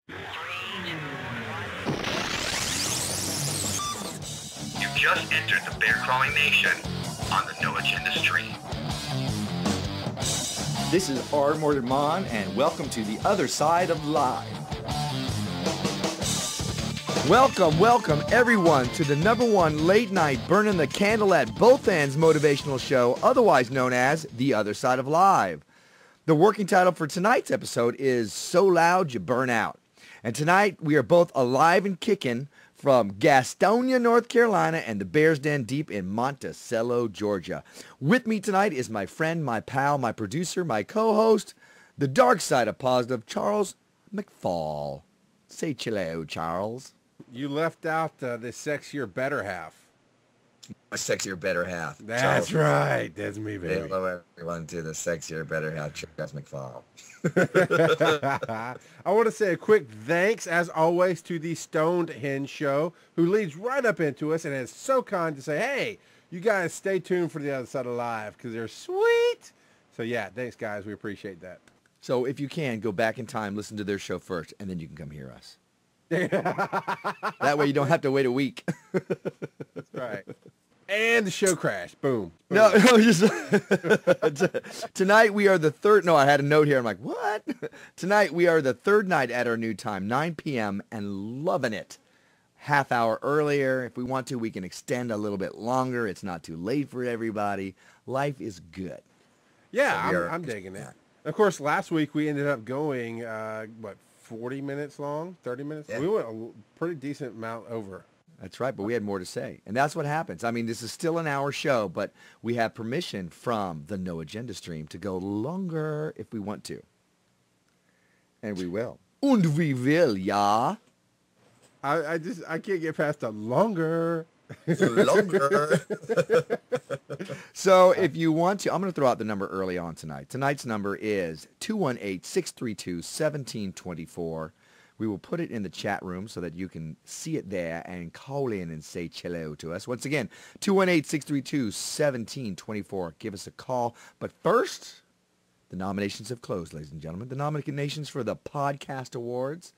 You just entered the bear crawling nation on the No Agenda stream. This is R. Mordant and welcome to the other side of live. Welcome everyone to the #1 late night Burnin the Candle at both ends motivational show, otherwise known as The Other Side of Live. The working title for tonight's episode is So Loud You Burn Out. And tonight we are both alive and kicking from Gastonia, North Carolina, and the Bears Den deep in Monticello, Georgia. With me tonight is my friend, my pal, my producer, my co-host, the dark side of positive, Charles McFall. Say chileo, Charles. You left out the sexier better half. My sexier better half. That's Charles. Right. That's me, baby. Hello, everyone, to the sexier better half, Charles McFall. I want to say a quick thanks, as always, to the Stoned Hen Show, who leads right up into us and is so kind to say, hey, you guys stay tuned for the other side of live because they're sweet. So, yeah, thanks, guys. We appreciate that. So if you can, go back in time, listen to their show first, and then you can come hear us. That way you don't have to wait a week. That's right. And the show crashed. Boom. No, just tonight we are the third. No, I had a note here. I'm like, what? Tonight we are the third night at our new time, 9 p.m. and loving it. Half hour earlier. If we want to, we can extend a little bit longer. It's not too late for everybody. Life is good. Yeah, So I'm digging it. Of course, last week we ended up going, 40 minutes long, 30 minutes? Yeah. We went a pretty decent amount over. That's right, but we had more to say. And that's what happens. I mean, this is still an hour show, but we have permission from the No Agenda stream to go longer if we want to. And we will. Und we will, ja. I can't get past the longer. Longer. So if you want to, I'm going to throw out the number early on tonight. Tonight's number is 218-632-1724. We will put it in the chat room so that you can see it there and call in and say hello to us. Once again, 218-632-1724. Give us a call. But first, the nominations have closed, ladies and gentlemen. The nominations for the Podcast Awards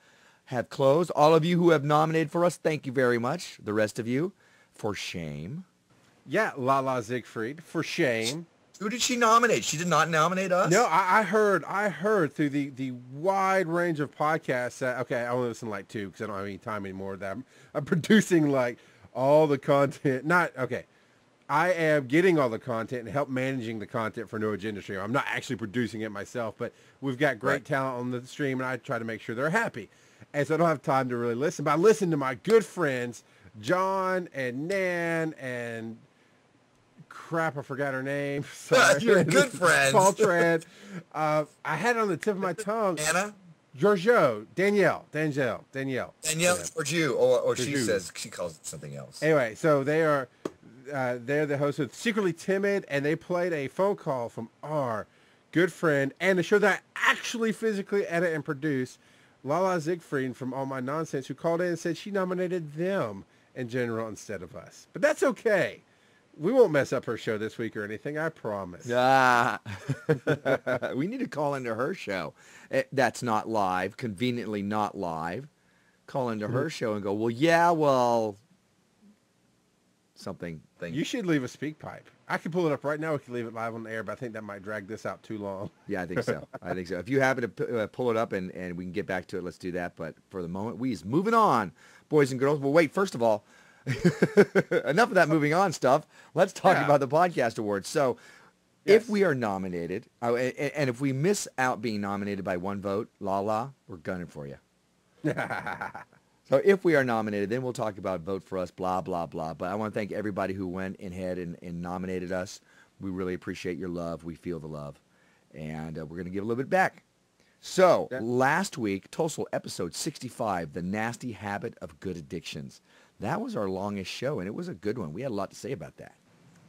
have closed. All of you who have nominated for us, thank you very much. The rest of you, for shame. Yeah, Lala Siegfried, for shame. Who did she nominate? She did not nominate us? No, I heard through the wide range of podcasts that, okay, I only listen to like two because I don't have any time anymore, that I'm producing like all the content. I am getting all the content and help managing the content for No Agenda Stream. I'm not actually producing it myself, but we've got great talent on the stream, and I try to make sure they're happy. And so I don't have time to really listen, but I listen to my good friends, John and Nan and crap, I forgot her name. Sorry. Your good friends. Paul Trad. I had it on the tip of my tongue. Anna? Giorgio. Danielle. Danielle Yeah. or Jew, or she Jew. says she calls it something else. Anyway, so they're the host of Secretly Timid, and they played a phone call from our good friend and the show that I actually physically edit and produce, Lala Siegfried from All My Nonsense, who called in and said she nominated them in general instead of us. But that's okay. We won't mess up her show this week or anything, I promise. We need to call into her show. That's not live, conveniently not live. Call into her show and go, something. You should leave a speak pipe. I can pull it up right now. We can leave it live on the air, but I think that might drag this out too long. Yeah, I think so. If you happen to pull it up and we can get back to it, let's do that. But for the moment, we is moving on, boys and girls. Well, wait, first of all, enough of that moving on stuff. Let's talk about the Podcast Awards. So if we are nominated, and if we miss out being nominated by one vote, we're gunning for you. So if we are nominated, then we'll talk about vote for us, blah, blah, blah. But I want to thank everybody who went ahead and nominated us. We really appreciate your love. We feel the love. And we're going to give a little bit back. So last week, Tosol episode 65, The Nasty Habit of Good Addictions. That was our longest show, and it was a good one. We had a lot to say about that.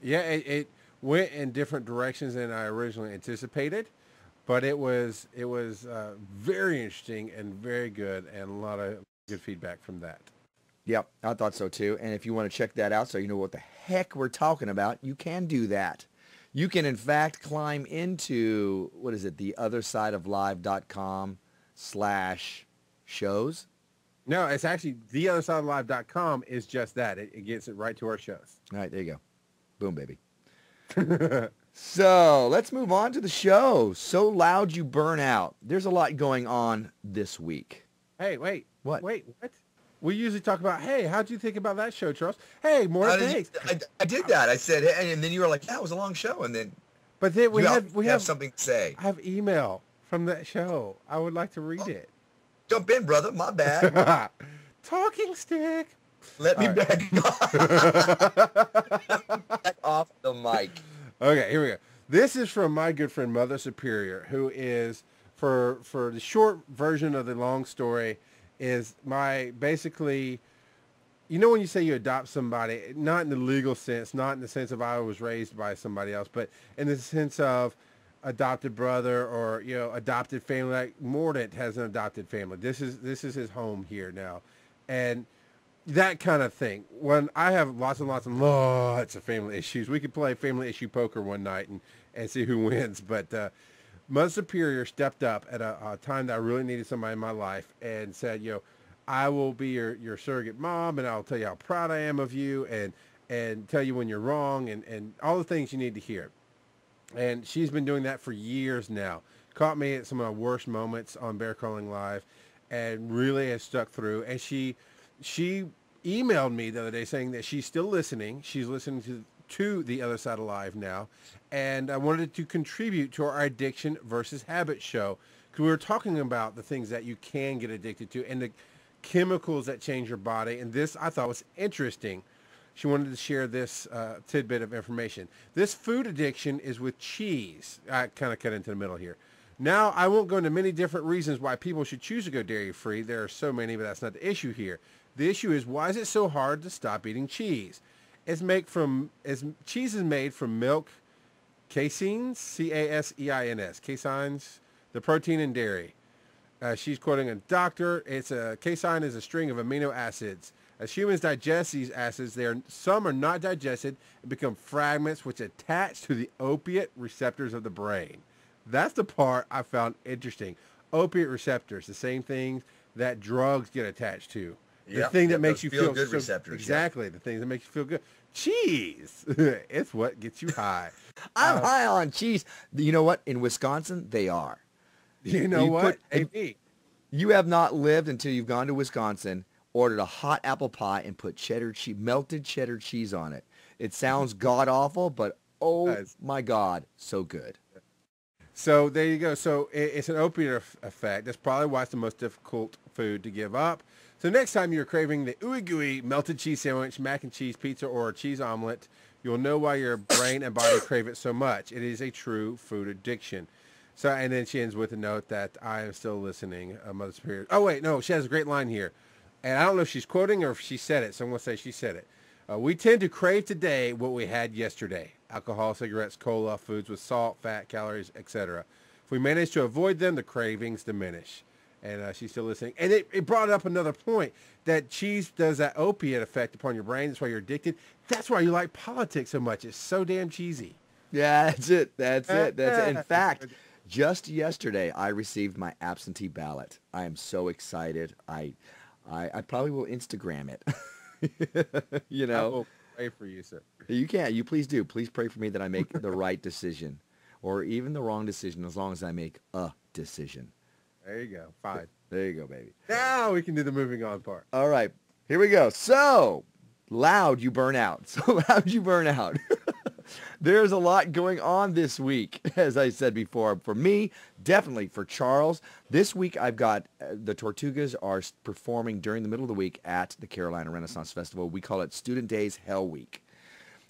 Yeah, it went in different directions than I originally anticipated, but it was very interesting and very good, and a lot of good feedback from that. Yep, I thought so too. And if you want to check that out so you know what the heck we're talking about, you can do that. You can, in fact, climb into, the othersideoflive.com/ shows? No, it's actually theothersideoflive.com is just that. It gets it right to our shows. All right, there you go. Boom, baby. So let's move on to the show. So loud you burn out. There's a lot going on this week. Hey, wait. What? Wait, what? We usually talk about, hey, how'd you think about that show, Charles? Hey, more thanks. I did that. I said, hey, and then you were like, yeah, it was a long show. And then But then we have something to say. I have email from that show. I would like to read it. Jump in, brother. My bad. Talking stick. Let me back off the mic. Okay, here we go. This is from my good friend Mother Superior, who is, for the short version of the long story, is my basically, you know when you say you adopt somebody, not in the legal sense, not in the sense of I was raised by somebody else, but in the sense of adopted brother or, you know, adopted family. Like Mordant has an adopted family. This is his home here now. And that kind of thing. When I have lots and lots of family issues, we could play family issue poker one night and see who wins. But Mother Superior stepped up at a time that I really needed somebody in my life and said, you know, I will be your surrogate mom, and I'll tell you how proud I am of you and tell you when you're wrong and all the things you need to hear. And she's been doing that for years now. Caught me at some of my worst moments on Bear Crawling Live and really has stuck through. And she emailed me the other day saying that she's still listening. She's listening to The Other Side of Live now. And I wanted to contribute to our addiction versus habit show, because we were talking about the things that you can get addicted to and the chemicals that change your body. And this I thought was interesting. She wanted to share this tidbit of information. This food addiction is with cheese. I kind of cut into the middle here. Now, I won't go into many different reasons why people should choose to go dairy-free. There are so many, but that's not the issue here. The issue is, why is it so hard to stop eating cheese? Cheese is made from milk, caseins, C-A-S-E-I-N-S, caseins, the protein in dairy. She's quoting a doctor. Casein is a string of amino acids. As humans digest these acids, some are not digested and become fragments which attach to the opiate receptors of the brain. That's the part I found interesting. Opiate receptors, the same things that drugs get attached to. The thing that makes you feel good receptors. Exactly, the thing that makes you feel good. Cheese. It's what gets you high. I'm high on cheese. You know what? In Wisconsin, they are. You know what? You have not lived until you've gone to Wisconsin, ordered a hot apple pie, and put melted cheddar cheese on it. It sounds god-awful, but oh my God, so good. So there you go. So it's an opiate effect. That's probably why it's the most difficult food to give up. So next time you're craving the ooey gooey melted cheese sandwich, mac and cheese pizza, or a cheese omelet, you'll know why your brain and body crave it so much. It is a true food addiction. So, and then she ends with a note that I am still listening, Mother Superior. Oh, wait, no, she has a great line here. And I don't know if she's quoting or if she said it, so I'm going to say she said it. We tend to crave today what we had yesterday. Alcohol, cigarettes, cola, foods with salt, fat, calories, etc. If we manage to avoid them, the cravings diminish. And she's still listening. And it brought up another point, that cheese does that opiate effect upon your brain. That's why you're addicted. That's why you like politics so much. It's so damn cheesy. Yeah, that's it. That's it. In fact, just yesterday, I received my absentee ballot. I am so excited. I probably will Instagram it. You know. I will pray for you, sir. You can. You please do. Please pray for me that I make the right decision, or even the wrong decision, as long as I make a decision. There you go. Fine. There you go, baby. Now we can do the moving on part. All right. Here we go. So loud you burn out. So loud you burn out. There's a lot going on this week, as I said before. For me, definitely. For Charles, this week I've got the Tortugas are performing during the middle of the week at the Carolina Renaissance Festival. We call it Student Days Hell Week,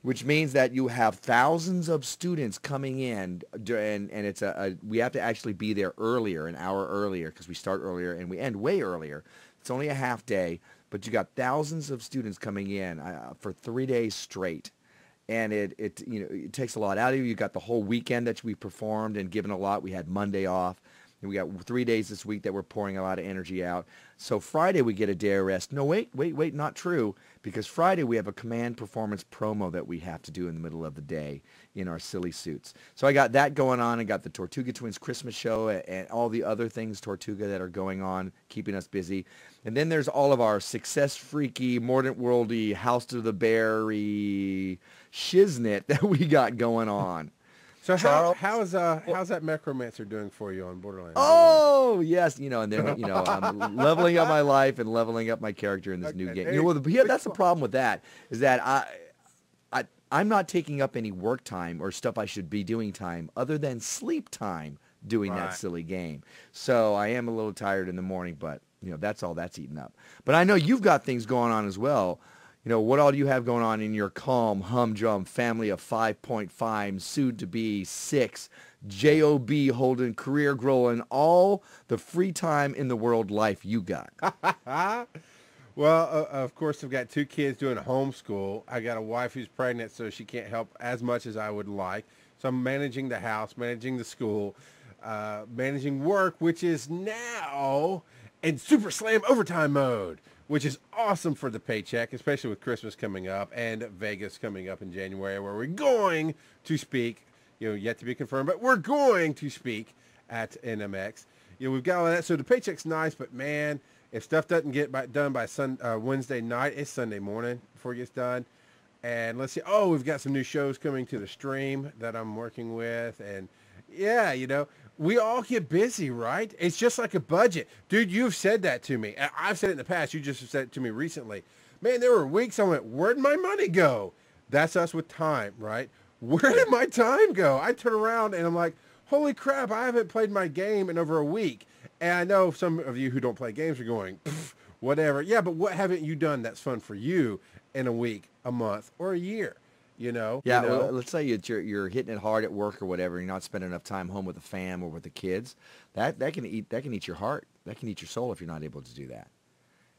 which means that you have thousands of students coming in, and it's we have to actually be there earlier, an hour earlier, because we start earlier and we end way earlier. It's only a half day, but you got thousands of students coming in for 3 days straight. And it takes a lot out of you. You got the whole weekend that we performed and given a lot. We had Monday off, And we got 3 days this week that we're pouring a lot of energy out. So Friday we get a day of rest. No, wait, not true. Because Friday we have a command performance promo that we have to do in the middle of the day in our silly suits. So I got that going on. I got the Tortuga Twins Christmas show and all the other things Tortuga that are going on, keeping us busy. And then there's all of our success freaky, Mordant worldy, House to the Berry shiznit that we got going on. So how's that necromancer doing for you on Borderlands? Oh yes, and then I'm leveling up my life and leveling up my character in this new game. That's the problem with that is that I'm not taking up any work time or stuff I should be doing time other than sleep time doing that silly game. So I am a little tired in the morning, but that's all that's eaten up. But I know you've got things going on as well. What all do you have going on in your calm, humdrum family of 5.5, soon-to-be 6, job holding, career growing, all the free time in the world life you got? Well, of course, I've got 2 kids doing homeschool. I got a wife who's pregnant, so she can't help as much as I would like. So I'm managing the house, managing the school, managing work, which is now in Super Slam overtime mode, which is awesome for the paycheck, especially with Christmas coming up and Vegas coming up in January, where we're going to speak, yet to be confirmed, but we're going to speak at NMX. We've got all that. So the paycheck's nice, but man, if stuff doesn't get done by Wednesday night, it's Sunday morning before it gets done. And let's see. Oh, we've got some new shows coming to the stream that I'm working with. And yeah, we all get busy, right? It's just like a budget. Dude, you've said that to me. I've said it in the past. You just said it to me recently. Man, there were weeks I went, where'd my money go? That's us with time, right? Where did my time go? I turn around and I'm like, holy crap, I haven't played my game in over a week. And I know some of you who don't play games are going, whatever. Yeah, but what haven't you done that's fun for you in a week, a month, or a year? Yeah. Well, let's say you're hitting it hard at work or whatever. You're not spending enough time home with the fam or with the kids. That can eat your heart. That can eat your soul if you're not able to do that.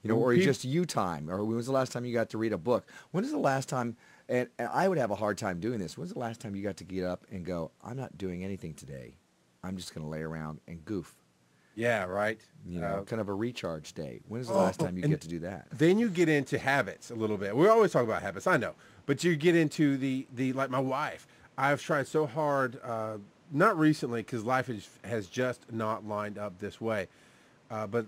Or just you time. Or when was the last time you got to read a book? When is the last time? And I would have a hard time doing this. When's the last time you got to get up and go, I'm not doing anything today. I'm just going to lay around and goof. Yeah, right. Kind of a recharge day. When is the last time you get to do that? Then you get into habits a little bit. We always talk about habits, I know. But you get into the like my wife. I've tried so hard, not recently because life has just not lined up this way. But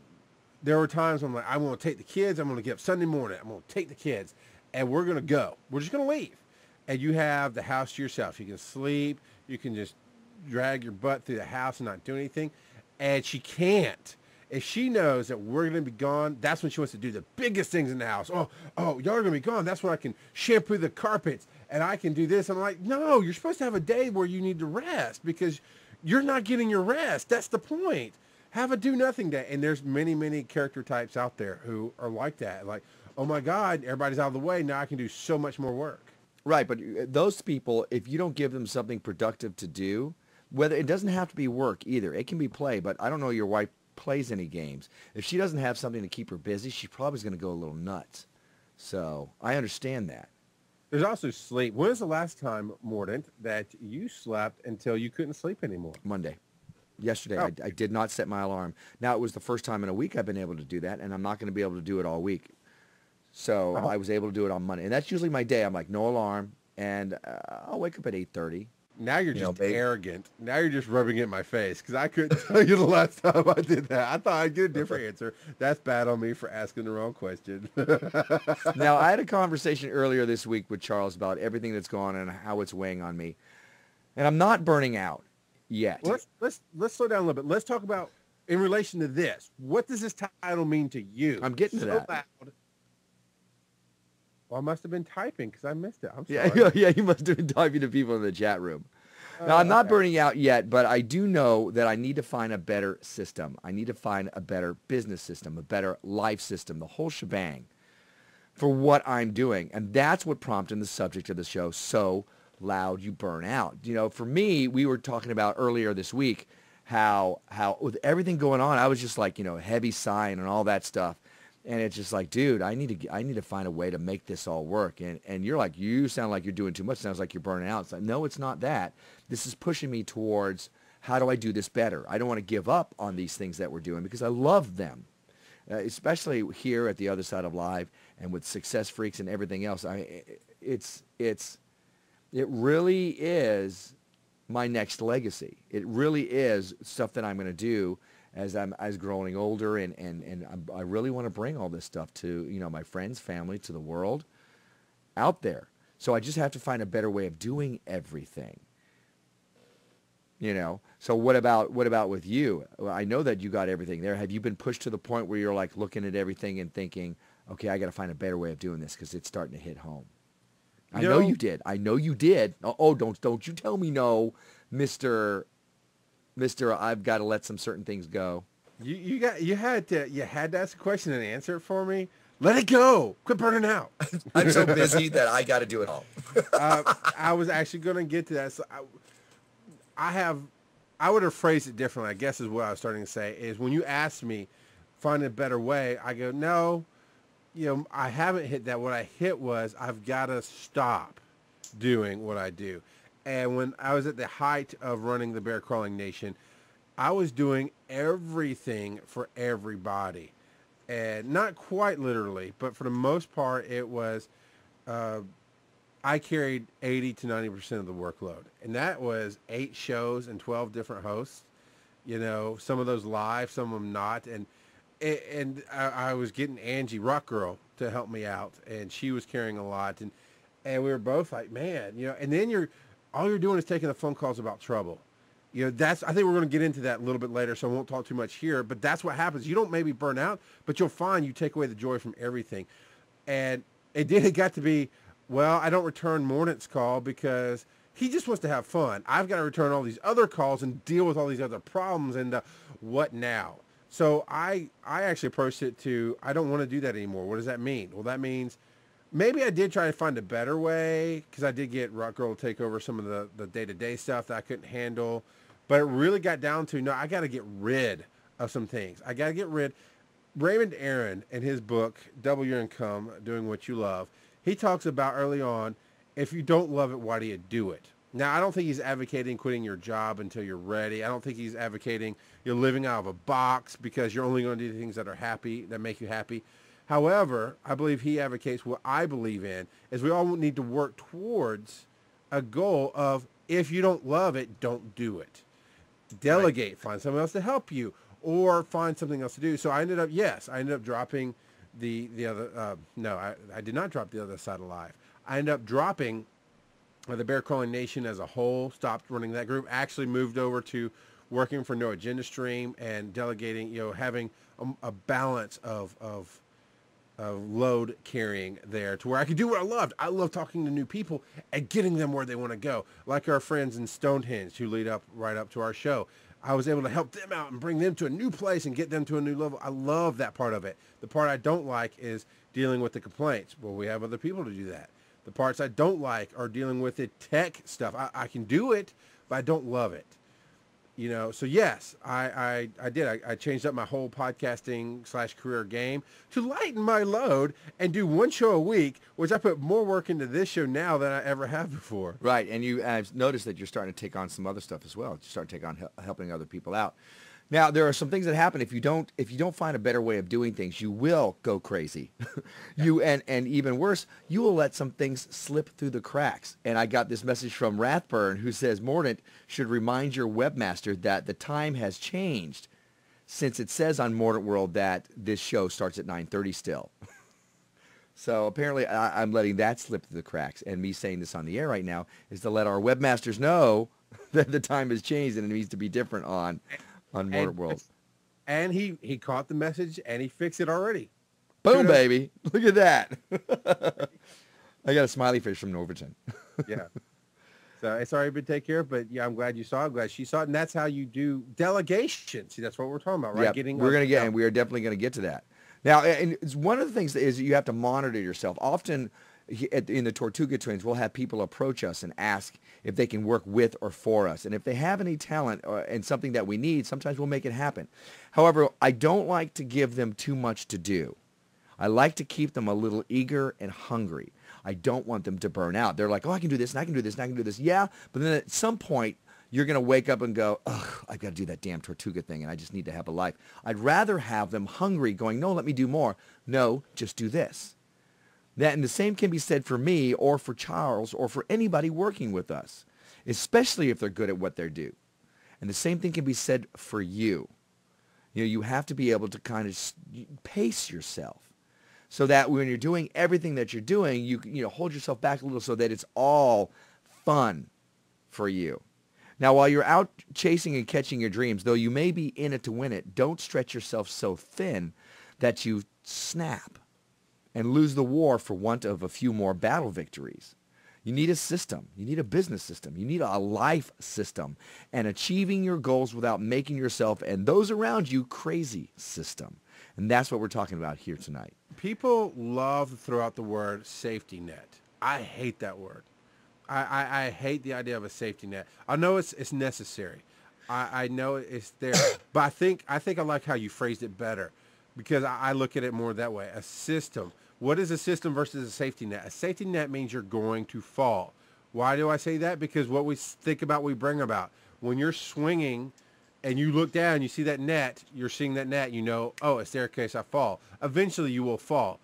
there were times when I'm like, I'm going to take the kids. I'm going to get up Sunday morning. I'm going to take the kids. And we're going to go. We're just going to leave. And you have the house to yourself. You can sleep. You can just drag your butt through the house and not do anything. And she can't. If she knows that we're going to be gone, that's when she wants to do the biggest things in the house. Oh, y'all are going to be gone. That's when I can shampoo the carpets and I can do this. I'm like, no, you're supposed to have a day where you need to rest because you're not getting your rest. That's the point. Have a do-nothing day. And there's many, many character types out there who are like that. Like, oh, my God, everybody's out of the way. Now I can do so much more work. Right, but those people, if you don't give them something productive to do, whether it doesn't have to be work either. It can be play, but I don't know your wife plays any games. If she doesn't have something to keep her busy, she probably is going to go a little nuts. So I understand that. There's also sleep. When was the last time, Mordant, that you slept until you couldn't sleep anymore? Monday. Yesterday, I did not set my alarm. Now, it was the first time in a week I've been able to do that, and I'm not going to be able to do it all week. So I was able to do it on Monday. And that's usually my day. I'm like, no alarm, and I'll wake up at 8:30. Now you're just arrogant. Now you're just rubbing it in my face because I couldn't tell you the last time I did that. I thought I'd get a different answer. That's bad on me for asking the wrong question. Now, I had a conversation earlier this week with Charles about everything that's gone on and how it's weighing on me. And I'm not burning out yet. Let's slow down a little bit. Let's talk about, in relation to this, what does this title mean to you? I'm getting to that. Loud. Well, I must have been typing because I missed it. I'm sorry. Yeah, you must have been typing to people in the chat room. Now, I'm not burning out yet, but I do know that I need to find a better system. I need to find a better business system, a better life system, the whole shebang for what I'm doing. And that's what prompted the subject of the show, So Loud You Burn Out. For me, we were talking about earlier this week how with everything going on, I was just like, heavy sighing and all that stuff. And it's just like, dude, I need to find a way to make this all work. And you're like, you sound like you're doing too much. Sounds like you're burning out. It's like, no, it's not that. This is pushing me towards how do I do this better? I don't want to give up on these things that we're doing because I love them, especially here at the other side of live and with Success Freaks and everything else. It really is my next legacy. It really is stuff that I'm going to do as growing older, and I really want to bring all this stuff to, you know, my friends, family, to the world out there. So I just have to find a better way of doing everything. You know, so what about with you? Well, I know that you got everything there. Have you been pushed to the point where you're like looking at everything and thinking, okay, I got to find a better way of doing this because it's starting to hit home? I know you did. I know you did. Oh, don't you tell me no, Mister. I've got to let some certain things go. You had to ask a question and answer it for me. Let it go. Quit burning out. I'm so busy that I got to do it all. I was actually going to get to that. So I would have phrased it differently, I guess is what I was starting to say, is when you asked me, find a better way, I go, no, you know, I haven't hit that. What I hit was I've got to stop doing what I do. And when I was at the height of running the Bear Crawling Nation, I was doing everything for everybody. And not quite literally, but for the most part, it was, I carried 80 to 90% of the workload. And that was 8 shows and 12 different hosts. You know, some of those live, some of them not. And I was getting Angie, Rock Girl, to help me out. And she was carrying a lot. And we were both like, man, you know, and then all you're doing is taking the phone calls about trouble. You know, I think we're going to get into that a little bit later, so I won't talk too much here. But that's what happens. You don't maybe burn out, but you'll find you take away the joy from everything. And it got to be, well, I don't return Mordant's call because he just wants to have fun. I've got to return all these other calls and deal with all these other problems and what now? So I actually approached it to, I don't want to do that anymore. What does that mean? Well, that means maybe I did try to find a better way because I did get Rock Girl to take over some of the day-to-day stuff that I couldn't handle. But it really got down to, no, I got to get rid of some things. I got to get rid. Raymond Aaron, in his book, Double Your Income, Doing What You Love, he talks about early on, if you don't love it, why do you do it? Now, I don't think he's advocating quitting your job until you're ready. I don't think he's advocating you're living out of a box because you're only going to do things that are happy, that make you happy. However, I believe he advocates what I believe in, is we all need to work towards a goal of, if you don't love it, don't do it. Delegate, find someone else to help you, or find something else to do. So I ended up dropping the other, I did not drop the other side of live. I ended up dropping the Bear Crawling Nation as a whole, stopped running that group, actually moved over to working for No Agenda Stream and delegating, you know, having a balance of load carrying there to where I could do what I loved. I love talking to new people and getting them where they want to go. Like our friends in Stonehenge who lead up right up to our show. I was able to help them out and bring them to a new place and get them to a new level. I love that part of it. The part I don't like is dealing with the complaints. Well, we have other people to do that. The parts I don't like are dealing with the tech stuff. I can do it, but I don't love it. You know, so yes, I did. I changed up my whole podcasting / career game to lighten my load and do one show a week, which I put more work into this show now than I ever have before. Right, and I've noticed that you're starting to take on some other stuff as well. You start to take on helping other people out. Now, there are some things that happen if you don't find a better way of doing things. You will go crazy. And even worse, you will let some things slip through the cracks. And I got this message from Rathburn who says, Mordant should remind your webmaster that the time has changed since it says on Mordant World that this show starts at 9:30 still. So apparently I'm letting that slip through the cracks. And me saying this on the air right now is to let our webmasters know that the time has changed and it needs to be different on Mordant World. And he caught the message and he fixed it already. Boom, baby. Look at that. I got a smiley face from Norverton. Yeah. So it's already been taken care of, but yeah, I'm glad you saw it. I'm glad she saw it. And that's how you do delegation. See, that's what we're talking about, right? Yep. We are definitely going to get to that. Now, and it's one of the things is you have to monitor yourself. Often in the Tortuga Twins, we'll have people approach us and ask if they can work with or for us. And if they have any talent and something that we need, sometimes we'll make it happen. However, I don't like to give them too much to do. I like to keep them a little eager and hungry. I don't want them to burn out. They're like, oh, I can do this, and I can do this, and I can do this. Yeah, but then at some point, you're going to wake up and go, ugh, I've got to do that damn Tortuga thing, and I just need to have a life. I'd rather have them hungry going, no, let me do more. No, just do this. That, and the same can be said for me or for Charles or for anybody working with us, especially if they're good at what they do. And the same thing can be said for you. You know, you have to be able to kind of pace yourself so that when you're doing everything that you're doing, you know, hold yourself back a little so that it's all fun for you. Now, while you're out chasing and catching your dreams, though you may be in it to win it, don't stretch yourself so thin that you snap and lose the war for want of a few more battle victories. You need a system. You need a business system. You need a life system. And achieving your goals without making yourself and those around you crazy system. And that's what we're talking about here tonight. People love to throw out the word safety net. I hate that word. I hate the idea of a safety net. I know it's necessary. I know it's there. But I think I like how you phrased it better, because I look at it more that way. A system. What is a system versus a safety net? A safety net means you're going to fall. Why do I say that? Because what we think about, we bring about. When you're swinging and you look down, you see that net, you're seeing that net, you know, oh, a staircase, I fall. Eventually you will fall.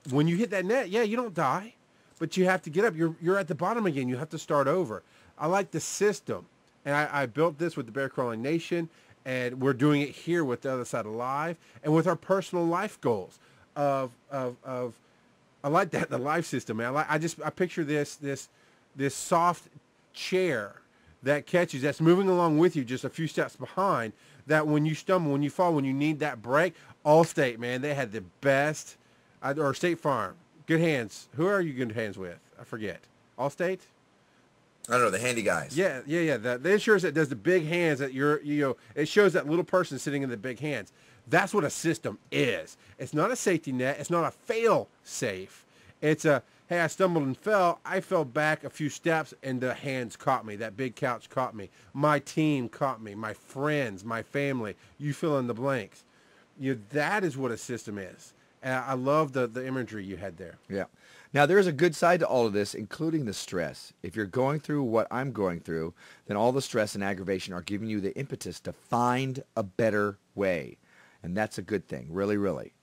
When you hit that net, yeah, you don't die. But you have to get up. You're at the bottom again. You have to start over. I like the system. And I built this with the Bear Crawling Nation. And we're doing it here with the Other Side Alive. And with our personal life goals of I like that, the life system, man. I picture this soft chair that catches, that's moving along with you just a few steps behind, that when you stumble, when you fall, when you need that break. Allstate, man, they had the best, or State Farm. Good hands. Who are you good hands with? I forget. Allstate? I don't know, the handy guys. Yeah. The insurance that does the big hands, that it shows that little person sitting in the big hands. That's what a system is. It's not a safety net. It's not a fail safe. It's a, hey, I stumbled and fell. I fell back a few steps and the hands caught me. That big couch caught me. My team caught me. My friends, my family. You fill in the blanks. That is what a system is. And I love the imagery you had there. Yeah. Now, there is a good side to all of this, including the stress. If you're going through what I'm going through, then all the stress and aggravation are giving you the impetus to find a better way. And that's a good thing, really, really.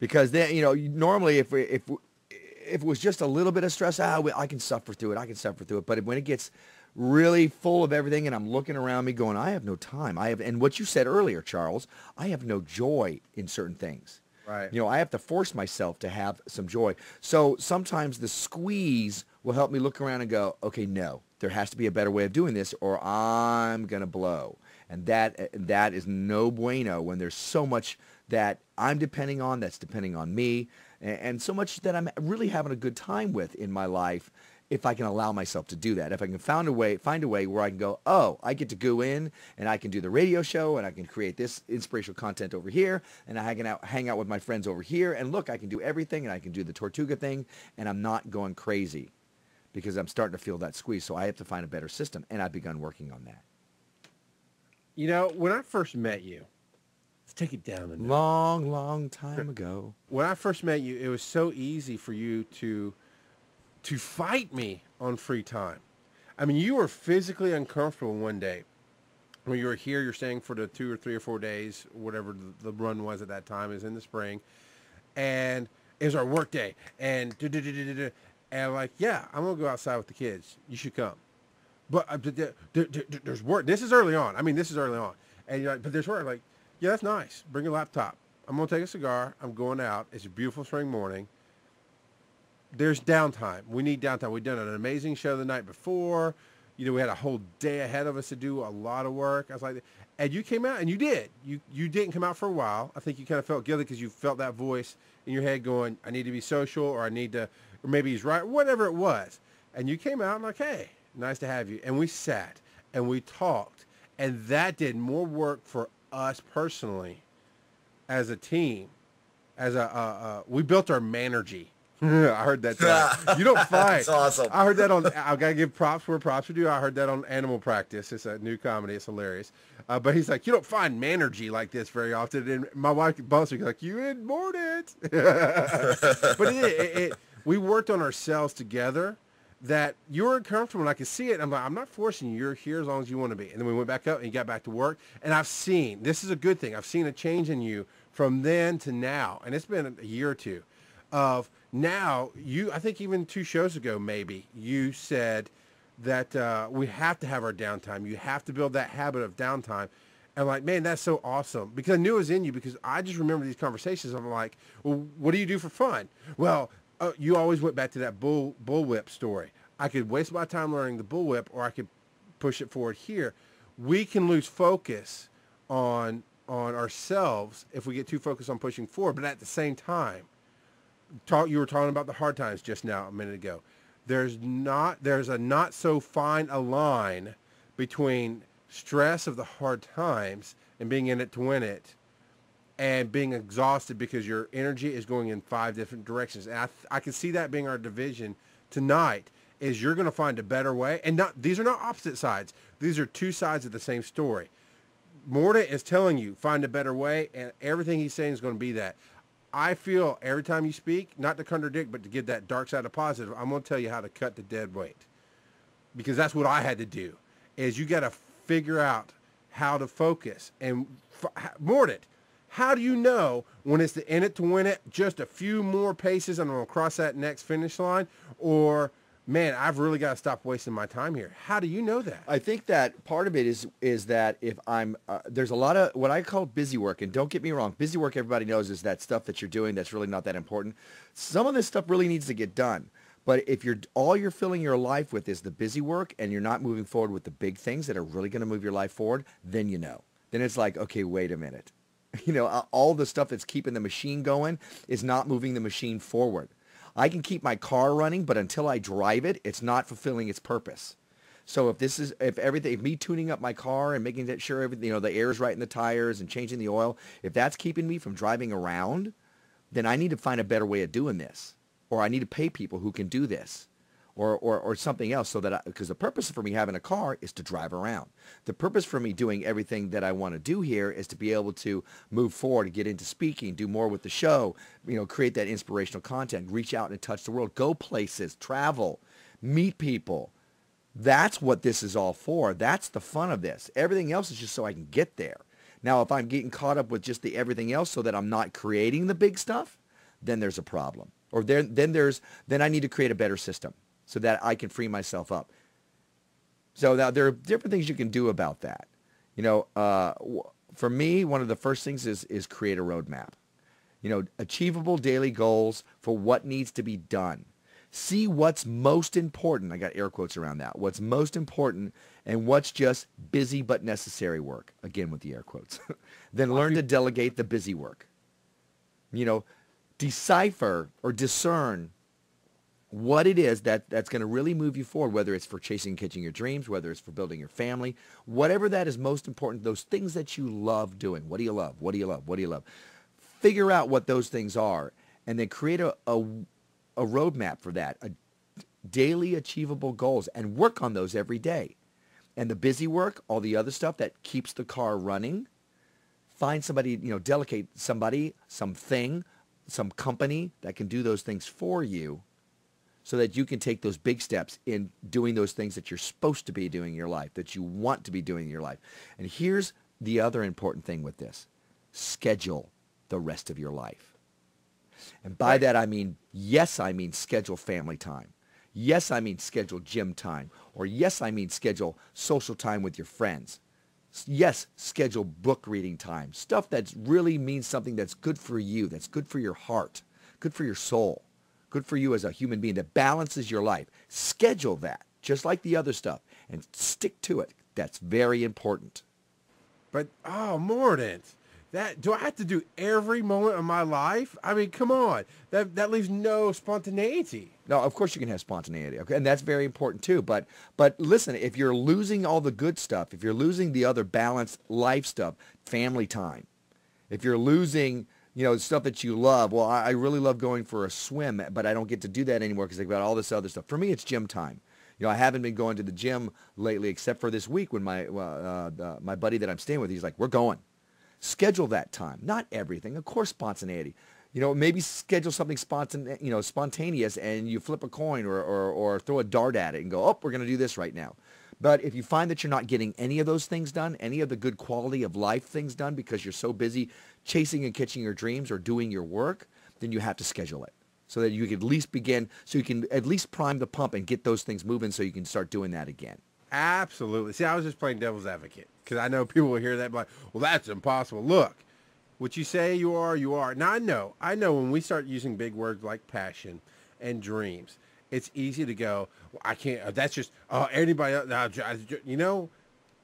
Because then, normally if it was just a little bit of stress, I can suffer through it. But when it gets really full of everything and I'm looking around me going, I have no time. And what you said earlier, Charles, I have no joy in certain things. Right. I have to force myself to have some joy. So sometimes the squeeze will help me look around and go, okay, no, there has to be a better way of doing this or I'm going to blow. And that is no bueno when there's so much that I'm depending on, that's depending on me, and so much that I'm really having a good time with in my life if I can allow myself to do that. If I can find a way where I can go, oh, I get to go in and I can do the radio show and I can create this inspirational content over here and I can hang out with my friends over here and look, I can do everything and I can do the Tortuga thing and I'm not going crazy because I'm starting to feel that squeeze. So I have to find a better system and I've begun working on that. When I first met you, let's take it down a notch. Long time ago. When I first met you, it was so easy for you to fight me on free time. I mean, you were physically uncomfortable one day when you were here. You're staying for the 2 or 3 or 4 days, whatever the run was at that time, is in the spring. And it was our work day. And I'm like, yeah, I'm going to go outside with the kids. You should come. But there's work. This is early on. And you're like, but there's work. I'm like, yeah, that's nice. Bring your laptop. I'm going to take a cigar. I'm going out. It's a beautiful spring morning. There's downtime. We need downtime. We've done an amazing show the night before. We had a whole day ahead of us to do a lot of work. I was like, and you came out and you did. You didn't come out for a while. I think you kind of felt guilty because you felt that voice in your head going, I need to be social, or or maybe he's right, whatever it was. And you came out and like, hey, nice to have you. And we sat and we talked, and that did more work for us personally as a team. We built our manergy. I heard that. You don't fight. That's awesome. I heard that I got to give props where props are due. I heard that on Animal Practice. It's a new comedy. It's hilarious. But he's like, you don't find manergy like this very often. And my wife bumps me like, you in Mordant. But we worked on ourselves together. that you were uncomfortable, and I could see it. I'm like, I'm not forcing you. You're here as long as you want to be. And then we went back up and you got back to work. And I've seen, this is a good thing, I've seen a change in you from then to now. And it's been a year or two of now. I think even 2 shows ago, maybe, you said that we have to have our downtime. You have to build that habit of downtime. And like, man, that's so awesome, because I knew it was in you, because I just remember these conversations. I'm like, well, what do you do for fun? Well, you always went back to that bullwhip story. I could waste my time learning the bullwhip, or I could push it forward here. We can lose focus on ourselves if we get too focused on pushing forward. But at the same time, you were talking about the hard times just now a minute ago. There's a not so fine a line between stress of the hard times and being in it to win it, and being exhausted because your energy is going in 5 different directions. And I can see that being our division tonight, is you're going to find a better way. And these are not opposite sides. These are 2 sides of the same story. Mordant is telling you, find a better way, and everything he's saying is going to be that. I feel every time you speak, not to contradict, but to give that dark side of positive, I'm going to tell you how to cut the dead weight. Because that's what I had to do, is you got to figure out how to focus. And Mordant, how do you know when it's the in it to win it, just a few more paces and I'm going to cross that next finish line? Or, man, I've really got to stop wasting my time here. How do you know that? I think that part of it is that if I'm, there's a lot of what I call busy work. And don't get me wrong, busy work, everybody knows, is that stuff that you're doing that's really not that important. Some of this stuff really needs to get done. But if all you're filling your life with is the busy work, and you're not moving forward with the big things that are really going to move your life forward, then you know. Then it's like, okay, wait a minute. All the stuff that's keeping the machine going is not moving the machine forward. I can keep my car running, but until I drive it, it's not fulfilling its purpose. So if me tuning up my car and making sure everything, the air is right in the tires and changing the oil, if that's keeping me from driving around, then I need to find a better way of doing this. Or I need to pay people who can do this, or something else, so that because the purpose for me having a car is to drive around. The purpose for me doing everything that I want to do here is to be able to move forward, get into speaking, do more with the show, create that inspirational content, reach out and touch the world, go places, travel, meet people. That's what this is all for. That's the fun of this. Everything else is just so I can get there. Now, if I'm getting caught up with just the everything else so that I'm not creating the big stuff, then there's a problem. Or then I need to create a better system so that I can free myself up. So now there are different things you can do about that. For me, one of the first things is create a roadmap. Achievable daily goals for what needs to be done. See what's most important. I got air quotes around that. What's most important and what's just busy but necessary work. Again with the air quotes. Then learn to delegate the busy work. Decipher or discern what it is that's going to really move you forward, whether it's for chasing and catching your dreams, whether it's for building your family, whatever that is most important, those things that you love doing. What do you love? What do you love? What do you love? Figure out what those things are, and then create a roadmap for that, daily achievable goals, and work on those every day. And the busy work, all the other stuff that keeps the car running, find somebody, delegate somebody, something, some company that can do those things for you, so that you can take those big steps in doing those things that you're supposed to be doing in your life, that you want to be doing in your life. And here's the other important thing with this. Schedule the rest of your life. And by that I mean, yes, I mean schedule family time. Yes, I mean schedule gym time. Or yes, I mean schedule social time with your friends. Yes, schedule book reading time. Stuff that really means something that's good for you, that's good for your heart, good for your soul, good for you as a human being, that balances your life. Schedule that, just like the other stuff, and stick to it. That's very important. But, Mordant, do I have to do every moment of my life? I mean, come on. That leaves no spontaneity. No, of course you can have spontaneity, okay? And that's very important too. But listen, if you're losing all the good stuff, if you're losing the other balanced life stuff, family time, if you're losing, stuff that you love, well, I really love going for a swim, but I don't get to do that anymore because I've got all this other stuff. For me, it's gym time. I haven't been going to the gym lately except for this week when my buddy that I'm staying with, he's like, we're going. Schedule that time. Not everything. Of course, spontaneity. You know, maybe schedule something spontaneous, and you flip a coin or throw a dart at it and go, oh, we're going to do this right now. But if you find that you're not getting any of those things done, any of the good quality of life things done because you're so busy chasing and catching your dreams or doing your work, then you have to schedule it so that you can at least begin, so you can at least prime the pump and get those things moving so you can start doing that again. Absolutely. See, I was just playing devil's advocate because I know people will hear that and be like, well, that's impossible. Look, what you say you are, you are. Now, I know when we start using big words like passion and dreams, it's easy to go, well, I can't, that's just, anybody else, you know,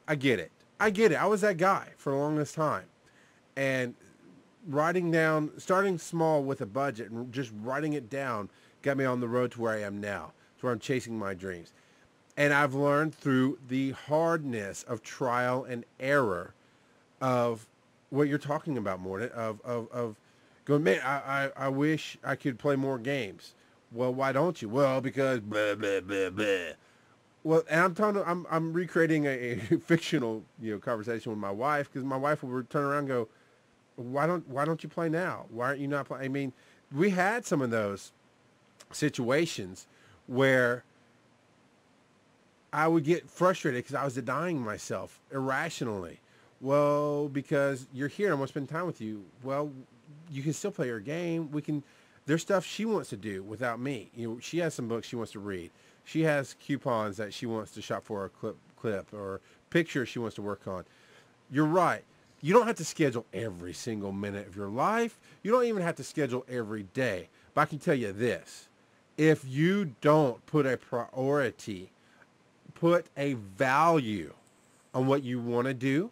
I get it. I was that guy for the longest time. And writing down, starting small with a budget and just writing it down got me on the road to where I am now, to where I'm chasing my dreams. And I've learned through the hardness of trial and error of what you're talking about, Mordant, of going, man, I wish I could play more games. Well, why don't you? Well, because blah, blah, blah, blah. Well, and I'm recreating a fictional, conversation with my wife, because my wife will turn around and go, why don't you play now? Why aren't you not playing? I mean, we had some of those situations where I would get frustrated because I was denying myself irrationally. Well, because you're here, I want to spend time with you. Well, you can still play your game. There's stuff she wants to do without me. She has some books she wants to read. She has coupons that she wants to shop for, a clip or pictures she wants to work on. You're right. You don't have to schedule every single minute of your life. You don't even have to schedule every day. But I can tell you this. If you don't put a priority, put a value on what you want to do,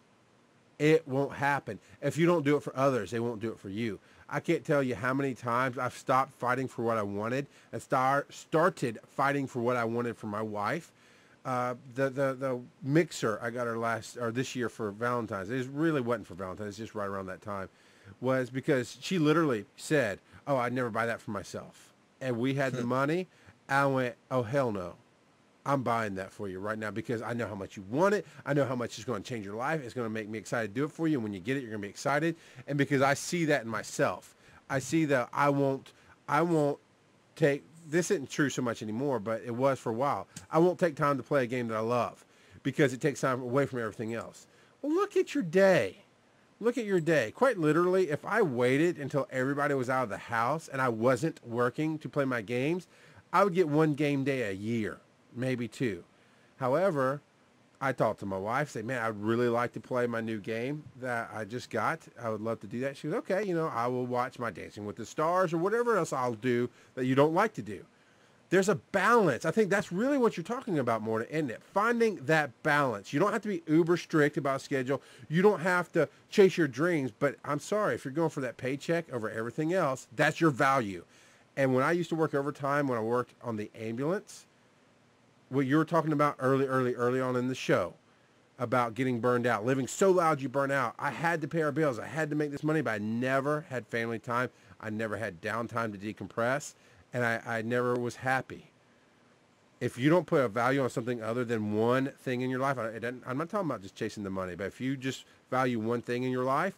it won't happen. If you don't do it for others, they won't do it for you. I can't tell you how many times I've stopped fighting for what I wanted and started fighting for what I wanted for my wife. The mixer I got her this year for Valentine's, it really wasn't for Valentine's, it's just right around that time, was because she literally said, oh, I'd never buy that for myself. And we had the money. I went, oh, hell no. I'm buying that for you right now because I know how much you want it. I know how much it's going to change your life. It's going to make me excited to do it for you. And when you get it, you're going to be excited. And because I see that in myself, I see that I won't take, this isn't true so much anymore, but it was for a while. I won't take time to play a game that I love because it takes time away from everything else. Well, look at your day. Look at your day. Quite literally, if I waited until everybody was out of the house and I wasn't working to play my games, I would get one game day a year. Maybe two. However, I talked to my wife, say, man, I'd really like to play my new game that I just got. I would love to do that. She goes, okay, I will watch my Dancing with the Stars or whatever else I'll do that you don't like to do. There's a balance. I think that's really what you're talking about, Mordant, isn't it? Finding that balance. You don't have to be uber strict about a schedule. You don't have to chase your dreams, but I'm sorry, if you're going for that paycheck over everything else, that's your value. And when I used to work overtime, when I worked on the ambulance, what you were talking about early on in the show about getting burned out, living so loud you burn out. I had to pay our bills. I had to make this money, but I never had family time. I never had downtime to decompress, and I never was happy. If you don't put a value on something other than one thing in your life, I'm not talking about just chasing the money, but if you just value one thing in your life,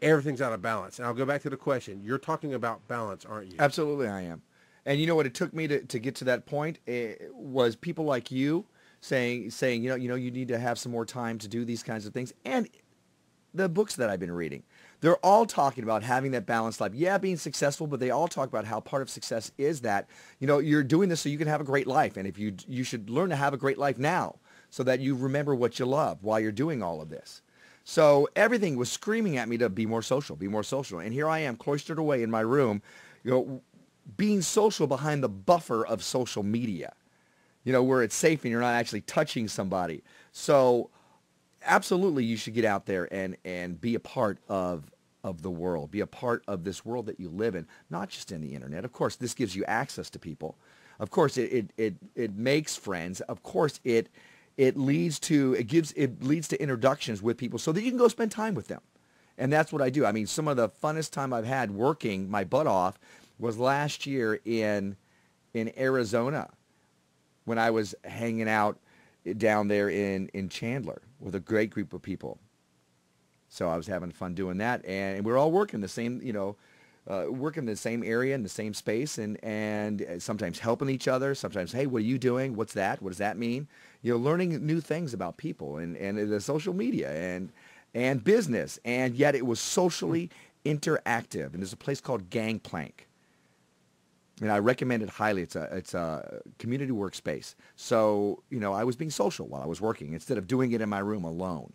everything's out of balance. And I'll go back to the question. You're talking about balance, aren't you? Absolutely, I am. And you know what it took me to get to that point was people like you saying you need to have some more time to do these kinds of things. And the books that I've been reading, they're all talking about having that balanced life. Yeah, being successful, but they all talk about how part of success is that, you're doing this so you can have a great life. And if you should learn to have a great life now so that you remember what you love while you're doing all of this. So everything was screaming at me to be more social, be more social. And here I am cloistered away in my room, being social behind the buffer of social media, where it's safe and you're not actually touching somebody. So absolutely you should get out there and be a part of the world, be a part of this world that you live in, not just in the internet. Of course, this gives you access to people. Of course, it makes friends. Of course, it leads to introductions with people so that you can go spend time with them. And that's what I do. I mean, some of the funnest time I've had working my butt off was last year in Arizona when I was hanging out down there in Chandler with a great group of people. So I was having fun doing that, and we were all working the same, work in the same area, in the same space, and sometimes helping each other. Sometimes, hey, what are you doing? What's that? What does that mean? Learning new things about people and the social media and business. And yet it was socially interactive. And there's a place called Gangplank. And I recommend it highly. It's a community workspace. So, I was being social while I was working instead of doing it in my room alone,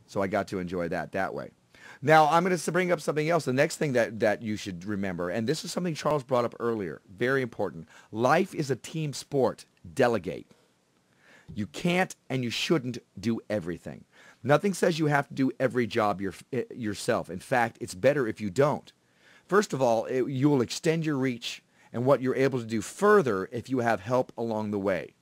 So I got to enjoy that way. Now, I'm going to bring up something else. The next thing that you should remember, and this is something Charles brought up earlier, very important. Life is a team sport. Delegate. You can't and you shouldn't do everything. Nothing says you have to do every job yourself. In fact, it's better if you don't. First of all, you will extend your reach and what you're able to do further if you have help along the way.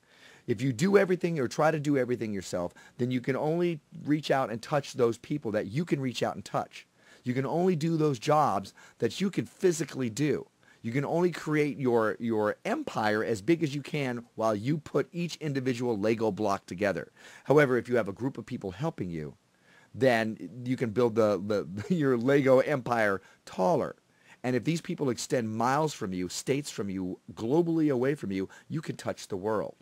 If you do everything or try to do everything yourself, then you can only reach out and touch those people that you can reach out and touch. You can only do those jobs that you can physically do. You can only create your empire as big as you can while you put each individual Lego block together. However, if you have a group of people helping you, then you can build your Lego empire taller. And if these people extend miles from you, states from you, globally away from you, you can touch the world.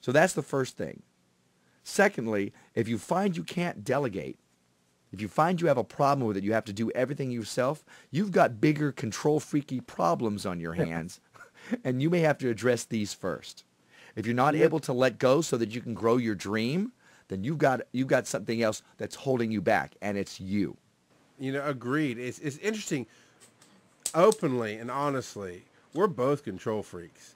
So that's the first thing. Secondly, if you find you can't delegate, if you find you have a problem with it, you have to do everything yourself, you've got bigger control freaky problems on your hands, and you may have to address these first. If you're not able to let go so that you can grow your dream, then you've got something else that's holding you back, and it's you. Agreed. It's interesting. Openly and honestly, we're both control freaks.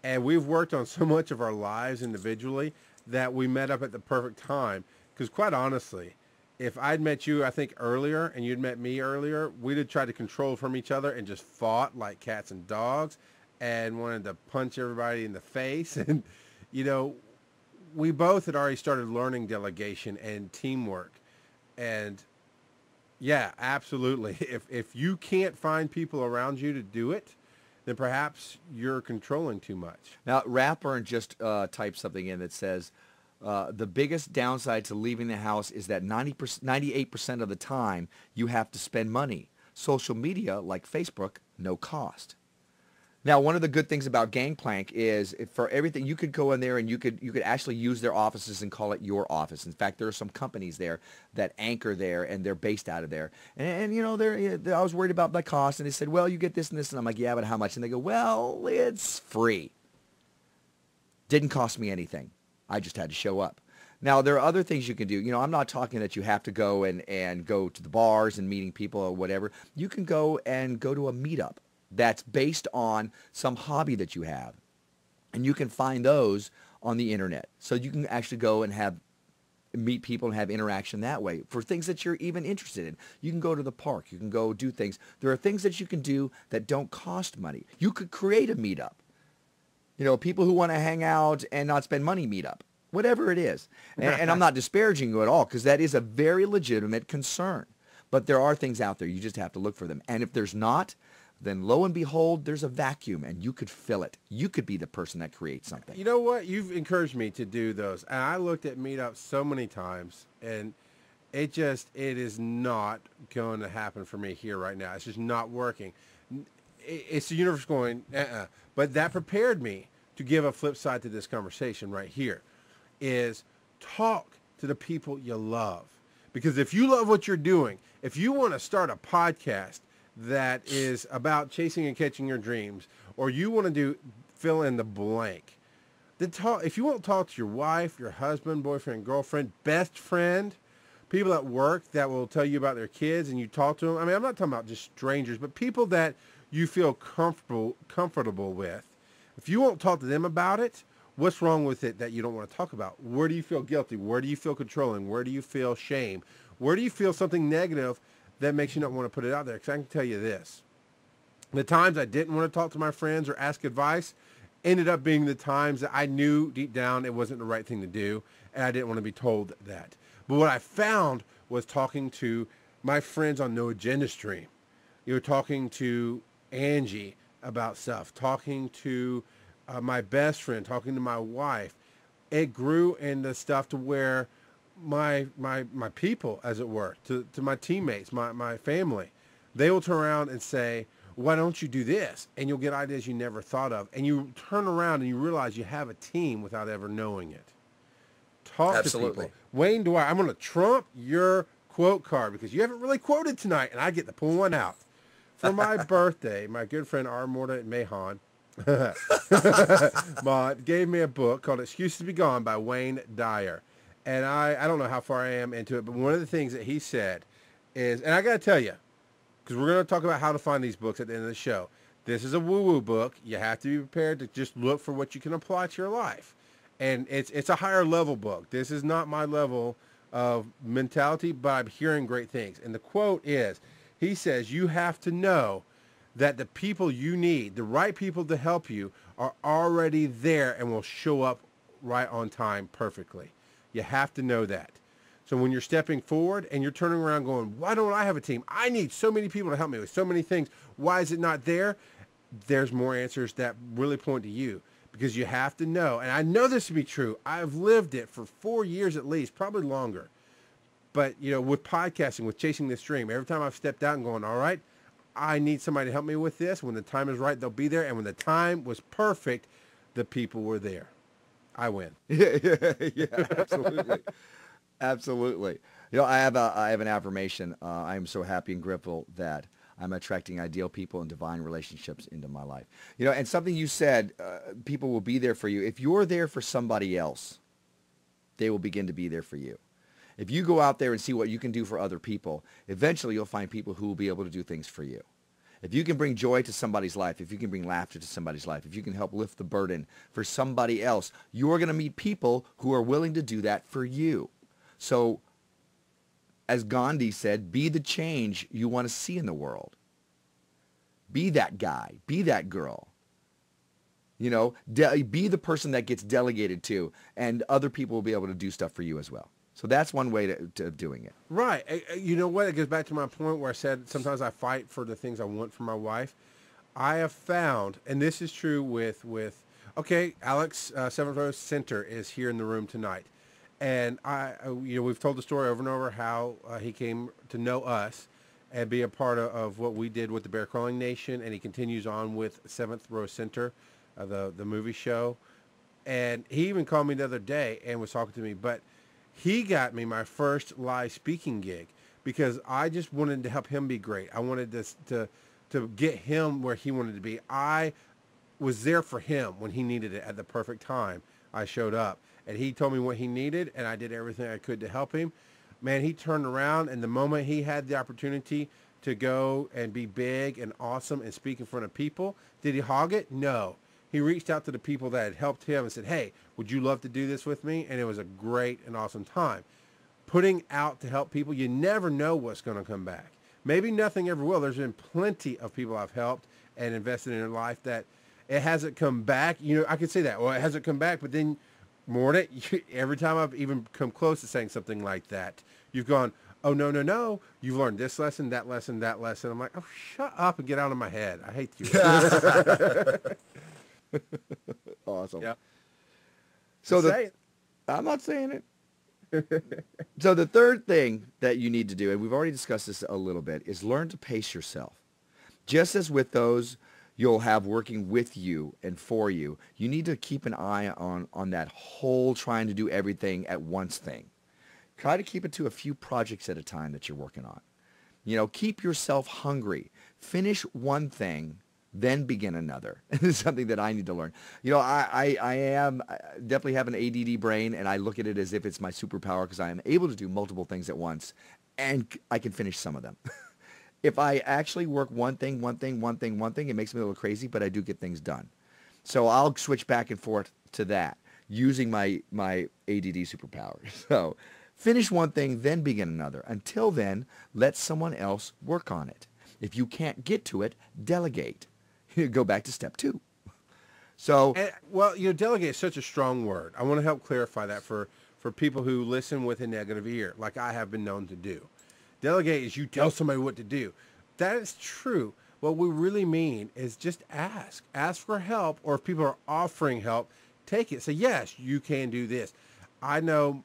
And we've worked on so much of our lives individually that we met up at the perfect time. Because quite honestly, if I'd met you, I think, earlier, and you'd met me earlier, we'd have tried to control from each other and just fought like cats and dogs and wanted to punch everybody in the face. And, we both had already started learning delegation and teamwork. And, yeah, absolutely. If you can't find people around you to do it, then perhaps you're controlling too much. Now, Rathburn just typed something in that says, the biggest downside to leaving the house is that 98% of the time you have to spend money. Social media, like Facebook, no cost. Now, one of the good things about Gangplank is for everything, you could go in there and you could actually use their offices and call it your office. In fact, there are some companies there that anchor there, and they're based out of there. And I was worried about the cost, and they said, well, you get this and this. And I'm like, yeah, but how much? And they go, well, it's free. Didn't cost me anything. I just had to show up. Now, there are other things you can do. I'm not talking that you have to go and go to the bars and meeting people or whatever. You can go to a meetup that's based on some hobby that you have. And you can find those on the internet. So you can actually go and meet people and have interaction that way for things that you're even interested in. You can go to the park. You can go do things. There are things that you can do that don't cost money. You could create a meetup. People who want to hang out and not spend money meetup. Whatever it is. And I'm not disparaging you at all, because that is a very legitimate concern. But there are things out there. You just have to look for them. And if there's not, then lo and behold, there's a vacuum, and you could fill it. You could be the person that creates something. You know what? You've encouraged me to do those. And I looked at meetups so many times, and it is not going to happen for me here right now. It's just not working. It's the universe going, But that prepared me to give a flip side to this conversation right here, is talk to the people you love. Because if you love what you're doing, if you want to start a podcast that is about chasing and catching your dreams, or you want to fill in the blank, then if you want to talk to your wife, your husband, boyfriend, girlfriend, best friend, people at work that will tell you about their kids and you talk to them. I mean, I'm not talking about just strangers, but people that you feel comfortable with. If you won't talk to them about it, what's wrong with it that you don't want to talk about? Where do you feel guilty? Where do you feel controlling? Where do you feel shame? Where do you feel something negative that makes you not want to put it out there? Because I can tell you this. The times I didn't want to talk to my friends or ask advice ended up being the times that I knew deep down it wasn't the right thing to do, and I didn't want to be told that. But what I found was talking to my friends on No Agenda Stream. Talking to Angie about stuff, talking to my best friend, talking to my wife. It grew into stuff to where my people, as it were, to my teammates, my family, they will turn around and say, why don't you do this? And you'll get ideas you never thought of. And you turn around and you realize you have a team without ever knowing it. Talk Absolutely. to people. Wayne Dwyer, I'm going to trump your quote card because you haven't really quoted tonight, and I get to pull one out. For my birthday, my good friend R. Mordant McFall gave me a book called Excuses to Begone by Wayne Dyer. And I don't know how far I am into it, but one of the things that he said is, and I got to tell you, because we're going to talk about how to find these books at the end of the show. This is a woo-woo book. You have to be prepared to just look for what you can apply to your life. And it's a higher level book. This is not my level of mentality, but I'm hearing great things. And the quote is, he says, you have to know that the people you need, the right people to help you, are already there and will show up right on time perfectly. You have to know that. So when you're stepping forward and you're turning around going, why don't I have a team? I need so many people to help me with so many things. Why is it not there? There's more answers that really point to you, because you have to know. And I know this to be true. I've lived it for 4 years at least, probably longer. But, you know, with podcasting, with chasing this dream, every time I've stepped out and going, all right, I need somebody to help me with this. When the time is right, they'll be there. And when the time was perfect, the people were there. I win. Yeah, absolutely. Absolutely. You know, I have an affirmation. I am so happy and grateful that I'm attracting ideal people and divine relationships into my life. You know, and something you said, people will be there for you. If you're there for somebody else, they will begin to be there for you. If you go out there and see what you can do for other people, eventually you'll find people who will be able to do things for you. If you can bring joy to somebody's life, if you can bring laughter to somebody's life, if you can help lift the burden for somebody else, you're going to meet people who are willing to do that for you. So, as Gandhi said, be the change you want to see in the world. Be that guy. Be that girl. You know, be the person that gets delegated to, and other people will be able to do stuff for you as well. So that's one way to doing it. Right. You know what? It goes back to my point where I said sometimes I fight for the things I want for my wife. I have found, and this is true with okay, Alex, 7th Row Center is here in the room tonight. And we've told the story over and over how he came to know us and be a part of what we did with the Bear Crawling Nation. And he continues on with 7th Row Center, the movie show. And he even called me the other day and was talking to me, but he got me my first live speaking gig because I just wanted to help him be great. I wanted to get him where he wanted to be. I was there for him when he needed it at the perfect time. I showed up and he told me what he needed and I did everything I could to help him. Man, he turned around, and the moment he had the opportunity to go and be big and awesome and speak in front of people, did he hog it? No. He reached out to the people that had helped him and said, hey, would you love to do this with me? And it was a great and awesome time. Putting out to help people, you never know what's going to come back. Maybe nothing ever will. There's been plenty of people I've helped and invested in their life that it hasn't come back. You know, I could say that. Well, it hasn't come back, but then, Mordant, every time I've even come close to saying something like that, you've gone, oh, no. You've learned this lesson, that lesson, that lesson. I'm like, oh, shut up and get out of my head. I hate you. Awesome. Yep. So I'm not saying it. So the third thing that you need to do, and we've already discussed this a little bit, is learn to pace yourself. Just as with those you'll have working with you and for you, you need to keep an eye on that whole trying to do everything at once thing. Try to keep it to a few projects at a time that you're working on. You know, keep yourself hungry. Finish one thing, then begin another. This is something that I need to learn. You know, I definitely have an ADD brain, and I look at it as if it's my superpower because I am able to do multiple things at once, and I can finish some of them. If I actually work one thing, it makes me a little crazy, but I do get things done. So I'll switch back and forth to that using my ADD superpower. So finish one thing, then begin another. Until then, let someone else work on it. If you can't get to it, delegate. Go back to step 2. So, well, you know, delegate is such a strong word. I want to help clarify that for people who listen with a negative ear, like I have been known to do. Delegate is you tell somebody what to do. That is true. What we really mean is just ask. Ask for help, or if people are offering help, take it. Say, yes, you can do this. I know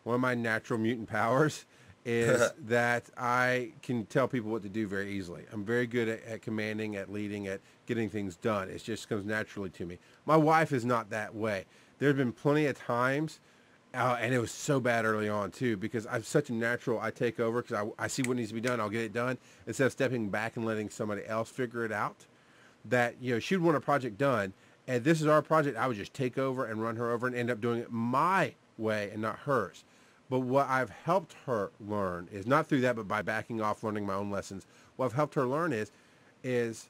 one of my natural mutant powers is that I can tell people what to do very easily. I'm very good at commanding, at leading, at getting things done. It just comes naturally to me. My wife is not that way. There have been plenty of times, and it was so bad early on too, because I'm such a natural. I take over because I see what needs to be done. I'll get it done instead of stepping back and letting somebody else figure it out. That, you know, she'd want a project done, and this is our project. I would just take over and run her over and end up doing it my way and not hers. But what I've helped her learn is not through that, but by backing off, learning my own lessons. What I've helped her learn is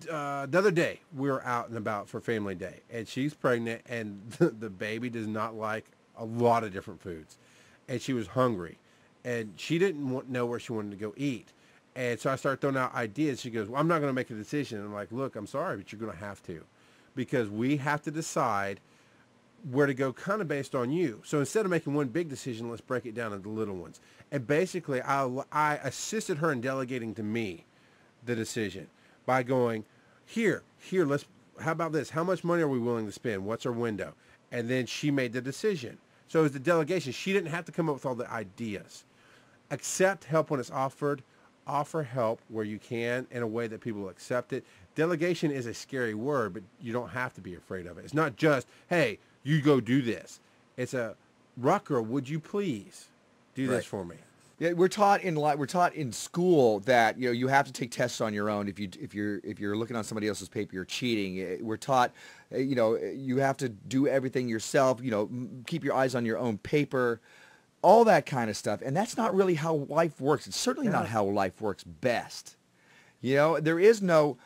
the other day we were out and about for family day, and she's pregnant, and the baby does not like a lot of different foods, and she was hungry, and she didn't know where she wanted to go eat. And so I started throwing out ideas. She goes, well, I'm not going to make a decision. I'm like, look, I'm sorry, but you're going to have to, because we have to decide where to go kind of based on you. So instead of making one big decision, let's break it down into little ones. And basically, I assisted her in delegating to me the decision by going, here, how about this? How much money are we willing to spend? What's our window? And then she made the decision. So it was the delegation. She didn't have to come up with all the ideas. Accept help when it's offered. Offer help where you can in a way that people will accept it. Delegation is a scary word, but you don't have to be afraid of it. It's not just, hey, you go do this. It's a, Rucker, would you please do this for me? Yeah, we're taught in school that, you know, you have to take tests on your own. If you're looking on somebody else's paper, you're cheating. We're taught, you know, you have to do everything yourself. You know, keep your eyes on your own paper, all that kind of stuff. And that's not really how life works. It's certainly not how life works best. You know, there is no.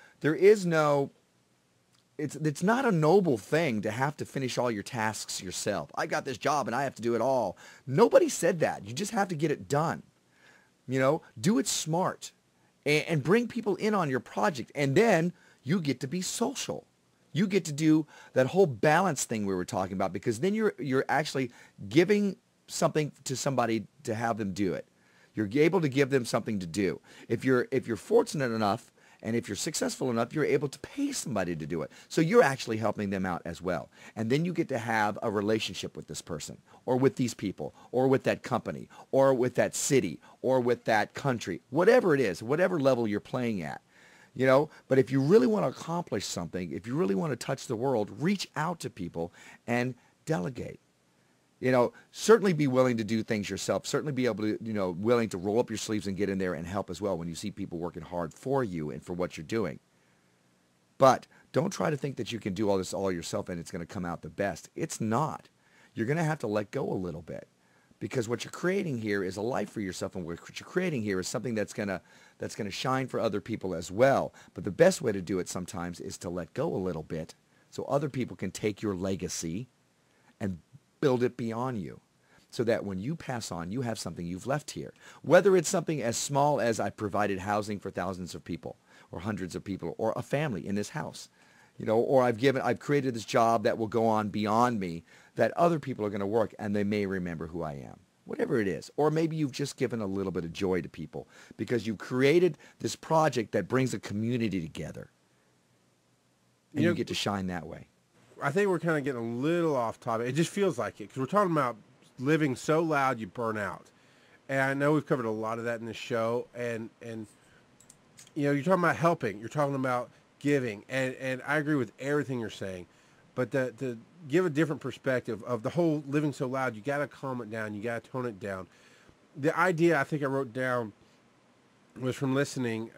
It's not a noble thing to have to finish all your tasks yourself. I got this job and I have to do it all. Nobody said that. You just have to get it done. You know, do it smart and bring people in on your project. And then you get to be social. You get to do that whole balance thing we were talking about, because then you're actually giving something to somebody to have them do it. You're able to give them something to do. If you're fortunate enough, and if you're successful enough, you're able to pay somebody to do it. So you're actually helping them out as well. And then you get to have a relationship with this person, or with these people, or with that company, or with that city, or with that country, whatever it is, whatever level you're playing at. You know, but if you really want to accomplish something, if you really want to touch the world, reach out to people and delegate. You know, certainly be willing to do things yourself. Certainly be able to, you know, willing to roll up your sleeves and get in there and help as well when you see people working hard for you and for what you're doing. But don't try to think that you can do all this all yourself and it's going to come out the best. It's not. You're going to have to let go a little bit, because what you're creating here is a life for yourself, and what you're creating here is something that's going to shine for other people as well. But the best way to do it sometimes is to let go a little bit so other people can take your legacy and build it beyond you, so that when you pass on, you have something you've left here. Whether it's something as small as I provided housing for thousands of people, or hundreds of people, or a family in this house, you know, or I've created this job that will go on beyond me, that other people are going to work and they may remember who I am. Whatever it is. Or maybe you've just given a little bit of joy to people because you've created this project that brings a community together. And you get to shine that way. I think we're kind of getting a little off topic. It just feels like it, because we're talking about living so loud you burn out. And I know we've covered a lot of that in this show. And you know, you're talking about helping. You're talking about giving. And I agree with everything you're saying. But to give a different perspective of the whole living so loud, you got to calm it down. You got to tone it down. The idea I think I wrote down was from listening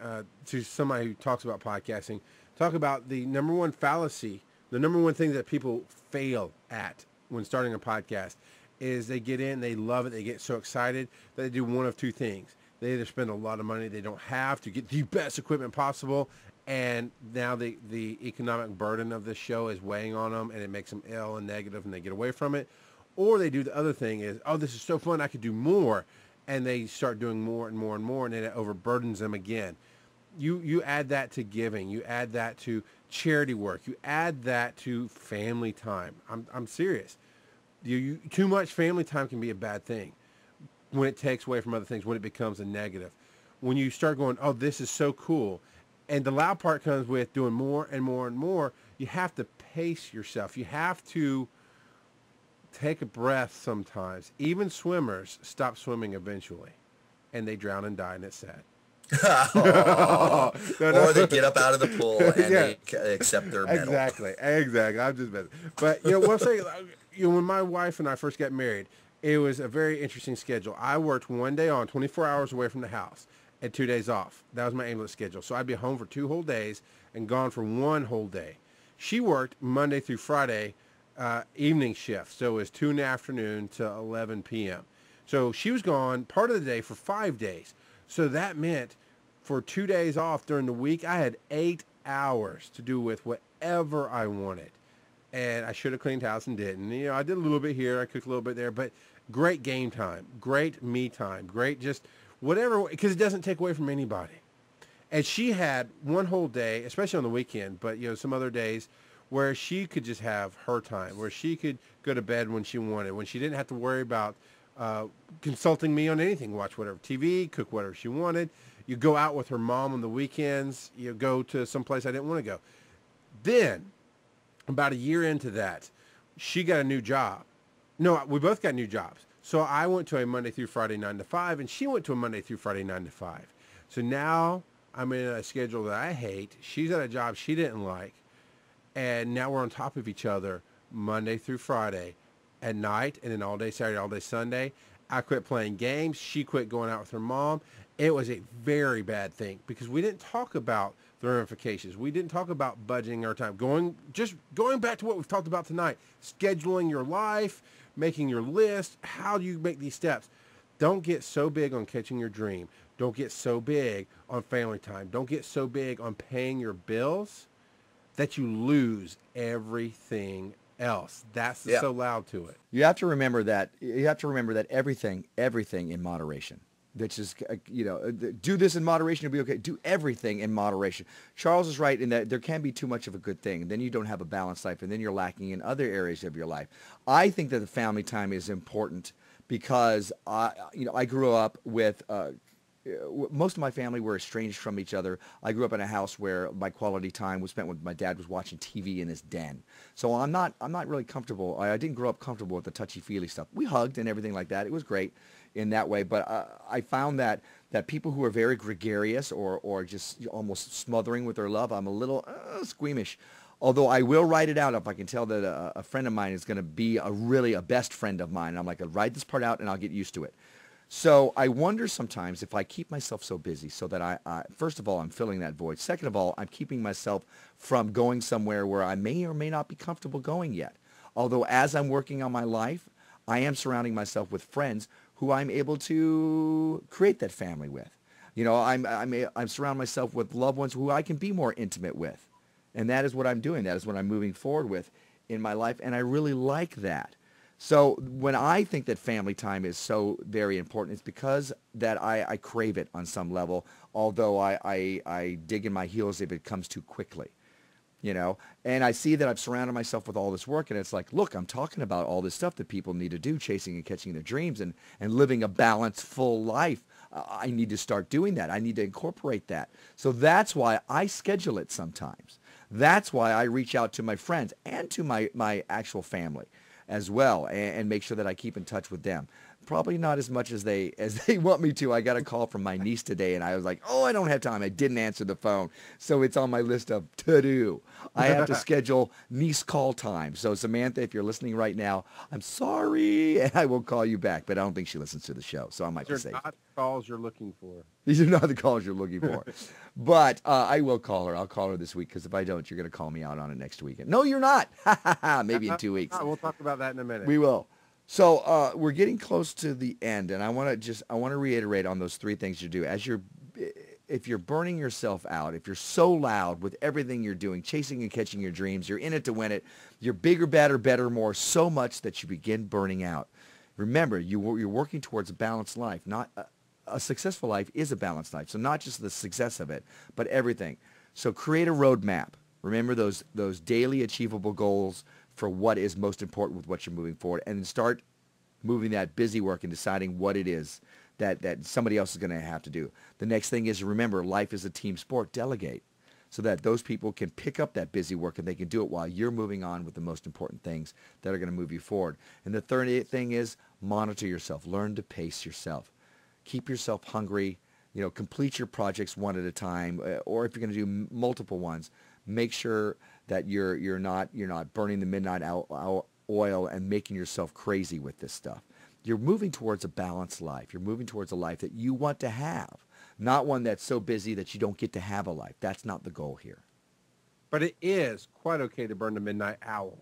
to somebody who talks about podcasting, talk about the number one fallacy. The number one thing that people fail at when starting a podcast is they get in, they love it, they get so excited that they do one of two things. They either spend a lot of money they don't have to get the best equipment possible, and now the economic burden of this show is weighing on them, and it makes them ill and negative, and they get away from it. Or they do the other thing is, oh, this is so fun, I could do more, and they start doing more and more and more, and then it overburdens them again. You add that to giving. You add that to charity work. You add that to family time. I'm serious. Too much family time can be a bad thing when it takes away from other things, when it becomes a negative. When you start going, oh, this is so cool. And the loud part comes with doing more and more and more. You have to pace yourself. You have to take a breath sometimes. Even swimmers stop swimming eventually, and they drown and die, and it's sad. Oh. Or they get up out of the pool and Yeah. they accept their medal. Exactly. I'm just messing. But what I'm saying, when my wife and I first got married, it was a very interesting schedule. I worked one day on, 24 hours away from the house, and 2 days off. That was my ambulance schedule. So I'd be home for 2 whole days and gone for 1 whole day. She worked Monday through Friday, evening shift. So it was 2 in the afternoon to 11 p.m. So she was gone part of the day for 5 days. So that meant for 2 days off during the week, I had 8 hours to do with whatever I wanted. And I should have cleaned house and didn't. I did a little bit here. I cooked a little bit there. But great game time, great me time, great just whatever, because it doesn't take away from anybody. And she had 1 whole day, especially on the weekend, but some other days where she could just have her time, where she could go to bed when she wanted, when she didn't have to worry about consulting me on anything, watch whatever TV, cook whatever she wanted. You go out with her mom on the weekends. You go to some place I didn't want to go. Then, about a year into that, she got a new job. No, we both got new jobs. So I went to a Monday through Friday 9 to 5, and she went to a Monday through Friday 9 to 5. So now I'm in a schedule that I hate. She's at a job she didn't like. And now we're on top of each other Monday through Friday at night, and then all day Saturday, all day Sunday. I quit playing games. She quit going out with her mom. It was a very bad thing because we didn't talk about the ramifications. We didn't talk about budgeting our time. Going back to what we've talked about tonight, scheduling your life, making your list. How do you make these steps? Don't get so big on catching your dream. Don't get so big on family time. Don't get so big on paying your bills that you lose everything else. That's so loud to it. You have to remember that. Everything in moderation. Which is, do this in moderation, you'll be okay. Do everything in moderation. Charles is right in that there can be too much of a good thing. Then you don't have a balanced life, and then you're lacking in other areas of your life. I think that the family time is important because I grew up with most of my family were estranged from each other. I grew up in a house where my quality time was spent when my dad was watching TV in his den. So I'm not really comfortable. I didn't grow up comfortable with the touchy-feely stuff. We hugged and everything like that. It was great in that way. But I found that people who are very gregarious or just almost smothering with their love, I'm a little squeamish. Although I will write it out if I can tell that a friend of mine is going to be a best friend of mine. And I'm like, I'll write this part out and I'll get used to it. So I wonder sometimes if I keep myself so busy so that I first of all, I'm filling that void. Second of all, I'm keeping myself from going somewhere where I may or may not be comfortable going yet. Although as I'm working on my life, I am surrounding myself with friends who I'm able to create that family with. I'm surrounding myself with loved ones who I can be more intimate with. And that is what I'm doing. That is what I'm moving forward with in my life. And I really like that. So when I think that family time is so very important, it's because that I crave it on some level, although I dig in my heels if it comes too quickly, And I see that I've surrounded myself with all this work, and it's like, look, I'm talking about all this stuff that people need to do, chasing and catching their dreams and living a balanced, full life. I need to start doing that. I need to incorporate that. So that's why I schedule it sometimes. That's why I reach out to my friends and to my actual family as well, and make sure that I keep in touch with them. Probably not as much as they want me to. I got a call from my niece today, and I was like, I don't have time. I didn't answer the phone. So it's on my list of to-do. I have to schedule niece call time. So Samantha, if you're listening right now, I'm sorry, and I will call you back. But I don't think she listens to the show, so I might be safe. These are not the calls you're looking for. These are not the calls you're looking for. But I will call her. I'll call her this week, because if I don't, you're going to call me out on it next weekend. No, you're not. Maybe in 2 weeks. We'll talk about that in a minute. We will. So we're getting close to the end, and I want to reiterate on those 3 things you do. If you're burning yourself out, if you're so loud with everything you're doing, chasing and catching your dreams, you're in it to win it, you're bigger, better, more, so much that you begin burning out. Remember, you're working towards a balanced life. Not a successful life is a balanced life. So not just the success of it, but everything. So create a roadmap. Remember those daily achievable goals for what is most important with what you're moving forward, and then start moving that busy work and deciding what it is that somebody else is going to have to do. The next thing is, remember, life is a team sport. Delegate. so that those people can pick up that busy work and they can do it while you're moving on with the most important things that are going to move you forward. And the third thing is monitor yourself. Learn to pace yourself. Keep yourself hungry. Complete your projects one at a time, or if you're going to do multiple ones, make sure that you're not burning the midnight oil and making yourself crazy with this stuff. You're moving towards a balanced life. You're moving towards a life that you want to have, not one that's so busy that you don't get to have a life. That's not the goal here. But it is quite okay to burn the midnight owl.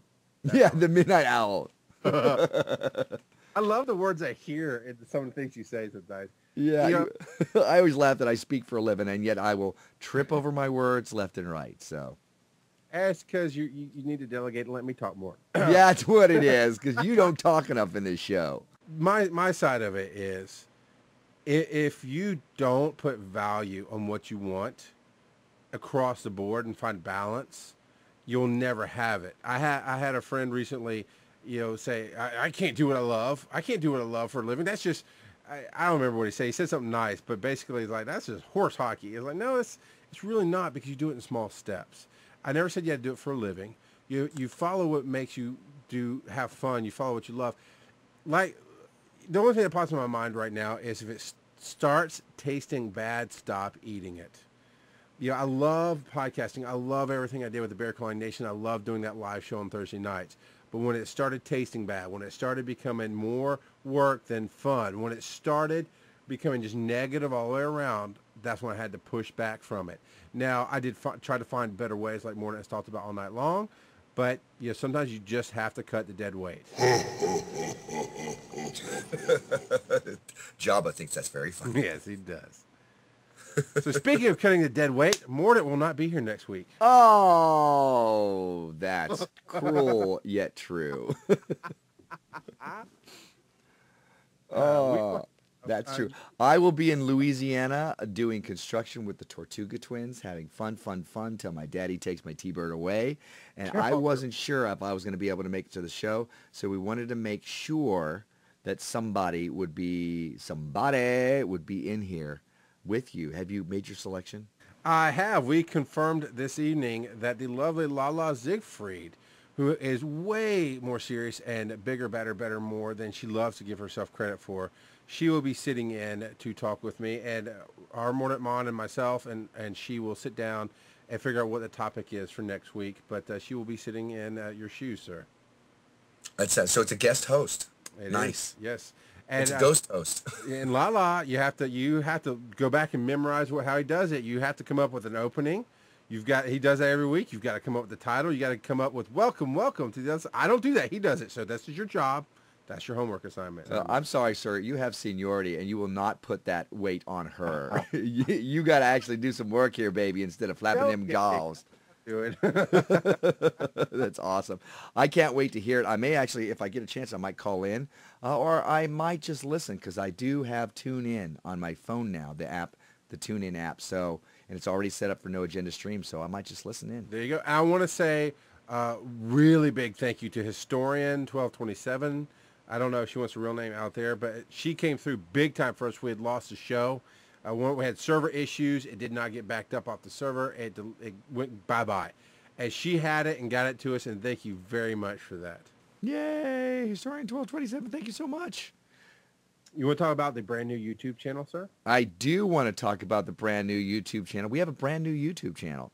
Yeah, the midnight owl. I love the words I hear in some of the things you say sometimes. Yeah, I always laugh that I speak for a living, and yet I will trip over my words left and right. So that's because you need to delegate and let me talk more. Yeah, that's what it is, because you don't talk enough in this show. My side of it is, if you don't put value on what you want across the board and find balance, you'll never have it. I had a friend recently, say, I can't do what I love. I can't do what I love for a living. That's just, I don't remember what he said. He said something nice, but basically he's like, that's just horse hockey. It's like, no, it's really not, because you do it in small steps. I never said you had to do it for a living. You follow what makes you have fun. You follow what you love. Like, the only thing that pops in my mind right now is if it starts tasting bad, stop eating it. I love podcasting. I love everything I did with the Bear Calling Nation. I love doing that live show on Thursday nights. But when it started tasting bad, when it started becoming more work than fun, when it started becoming just negative all the way around, that's when I had to push back from it. Now, I did try to find better ways, like Mordant has talked about all night long. But sometimes you just have to cut the dead weight. Jabba thinks that's very funny. Yes, he does. So speaking of cutting the dead weight, Mordant will not be here next week. Oh, that's cruel yet true. That's true. I will be in Louisiana doing construction with the Tortuga twins, having fun till my daddy takes my T-Bird away. And I wasn't sure if I was going to be able to make it to the show, so we wanted to make sure that somebody would be in here with you. Have you made your selection? I have. We confirmed this evening that the lovely Lala Siegfried, who is way more serious and bigger, better, more than she loves to give herself credit for, she will be sitting in to talk with me, and our Mordant Mon and myself, and she will sit down and figure out what the topic is for next week. But she will be sitting in your shoes, sir. So it's a guest host. Nice. Yes. And it's a ghost host. And Lala, you have to go back and memorize how he does it. You have to come up with an opening. He does that every week. You've got to come up with the title. You got to come up with welcome to the other. I don't do that. He does it. So that's your job. That's your homework assignment. I'm sorry, sir. You have seniority, and you will not put that weight on her. You got to actually do some work here, baby, instead of flapping them jaws. Do it. That's awesome. I can't wait to hear it. I may actually, if I get a chance, I might call in, or I might just listen, because I do have TuneIn on my phone now, the TuneIn app. So, and it's already set up for No Agenda Stream, so I might just listen in. There you go. I want to say really big thank you to Historian 1227. I don't know if she wants a real name out there, but she came through big time for us. We had lost the show. We had server issues. It did not get backed up off the server. It went bye-bye. And she had it and got it to us, and thank you very much for that. Yay! Historian 1227, thank you so much. You want to talk about the brand new YouTube channel, sir? I do want to talk about the brand new YouTube channel. We have a brand new YouTube channel.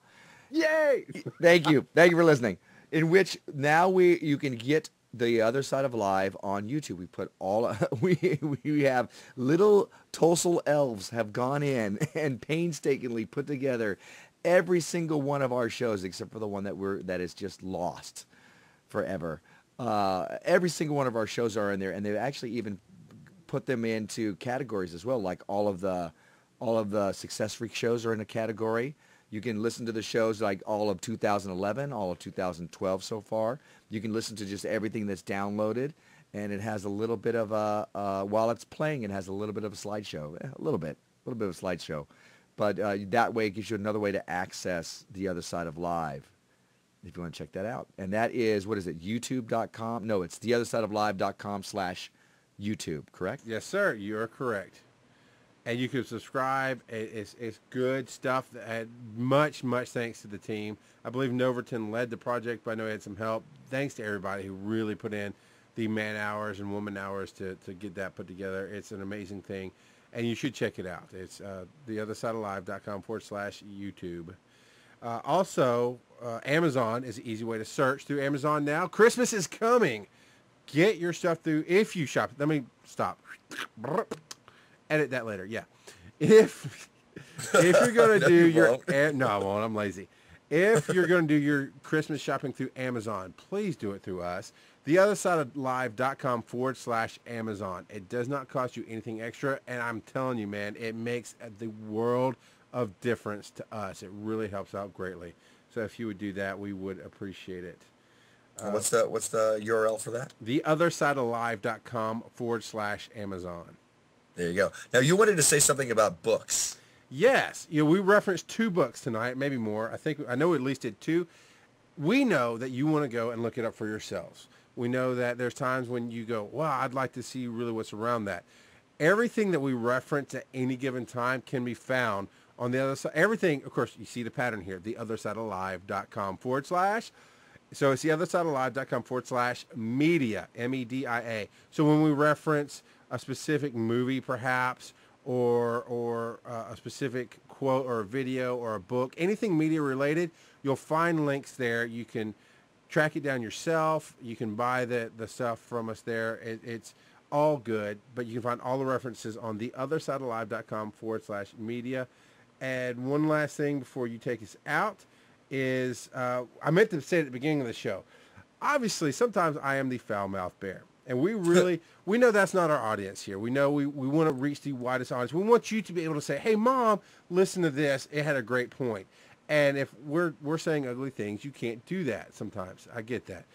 Yay! Thank you. Thank you for listening. In which now you can get the other side of live on YouTube. We put we have little Tosol elves have gone in and painstakingly put together every single one of our shows, except for the one that is just lost forever. Every single one of our shows are in there, and they've actually even put them into categories as well. Like all of the Success Freak shows are in a category. You can listen to the shows like all of 2011, all of 2012 so far. You can listen to just everything that's downloaded, and it has a little bit of while it's playing, it has a little bit of a slideshow, a little bit of a slideshow. But that way it gives you another way to access the other side of live, if you want to check that out. And that is, what is it, youtube.com? No, it's theothersideoflive.com/YouTube, correct? Yes, sir. You are correct. and you can subscribe. It's good stuff. Much thanks to the team. I believe Noverton led the project, but I know he had some help. Thanks to everybody who really put in the man hours and woman hours to get that put together. It's an amazing thing, and you should check it out. It's theothersideoflive.com/YouTube. Also, Amazon is an easy way to search through Amazon now. Christmas is coming. Get your stuff through if you shop. Let me stop. Edit that later. Yeah. If you're going to do your... No, I won't. I'm lazy. If you're going to do your Christmas shopping through Amazon, please do it through us. theothersideoflive.com/Amazon. It does not cost you anything extra, and I'm telling you, man, it makes the world of difference to us. It really helps out greatly. So if you would do that, we would appreciate it. What's the URL for that? theothersideoflive.com/Amazon. There you go. Now, you wanted to say something about books. Yes. We referenced 2 books tonight, maybe more. I know we at least did 2. We know that you want to go and look it up for yourselves. We know that there's times when you go, wow, I'd like to see really what's around that. Everything that we reference at any given time can be found on the other side. Everything, of course, you see the pattern here, theothersideoflive.com/. So it's theothersideoflive.com/media, MEDIA. So when we reference a specific movie, perhaps, or a specific quote or a video or a book, anything media related, you'll find links there. You can track it down yourself. You can buy the stuff from us there. It's all good, but you can find all the references on theothersideoflive.com/media. And one last thing before you take us out is, I meant to say it at the beginning of the show. Obviously, sometimes I am the foul-mouthed bear. And we know that's not our audience here. We know we want to reach the widest audience. We want you to be able to say, hey, Mom, listen to this. It had a great point. And if we're saying ugly things, you can't do that sometimes. I get that.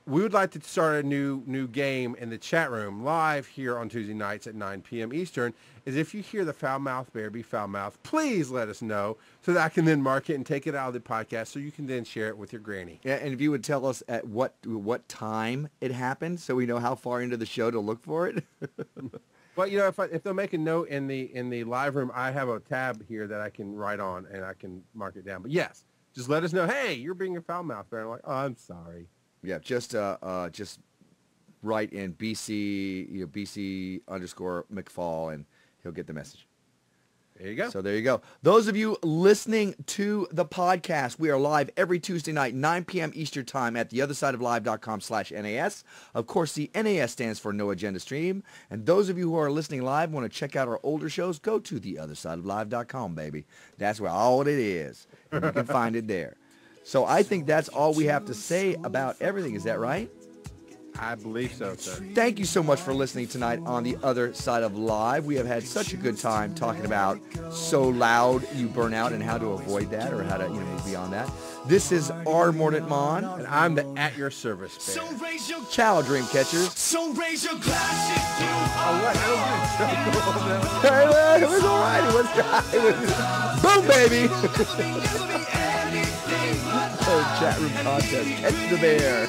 We would like to start a new game in the chat room live here on Tuesday nights at 9 p.m. Eastern. Is if you hear the foul-mouthed bear be foul-mouthed, please let us know so that I can then mark it and take it out of the podcast so you can then share it with your granny. Yeah, and if you would tell us at what time it happened so we know how far into the show to look for it. Well, you know, if they'll make a note in the live room, I have a tab here that I can write on and I can mark it down. But yes, just let us know, hey, you're being a foul-mouthed bear. I'm like, oh, I'm sorry. Yeah, just write in BC _ McFall, and he'll get the message. There you go. So there you go. Those of you listening to the podcast, we are live every Tuesday night, 9 p.m. Eastern Time at theothersideoflive.com/NAS. Of course, the NAS stands for No Agenda Stream. And those of you who are listening live want to check out our older shows, go to theothersideoflive.com, baby. That's where all it is. And you can find it there. So I think that's all we have to say about everything. Is that right? I believe so, sir. Thank you so much for listening tonight on The Other Side of Live. We have had such a good time talking about so loud you burn out and how to avoid that, or how to move beyond that. This is our Mordant Mon. And I'm the At Your Service bear. Ciao, dream catchers. So raise your glasses to It was all right. It was boom, baby. Chat room contest. Catch the bear.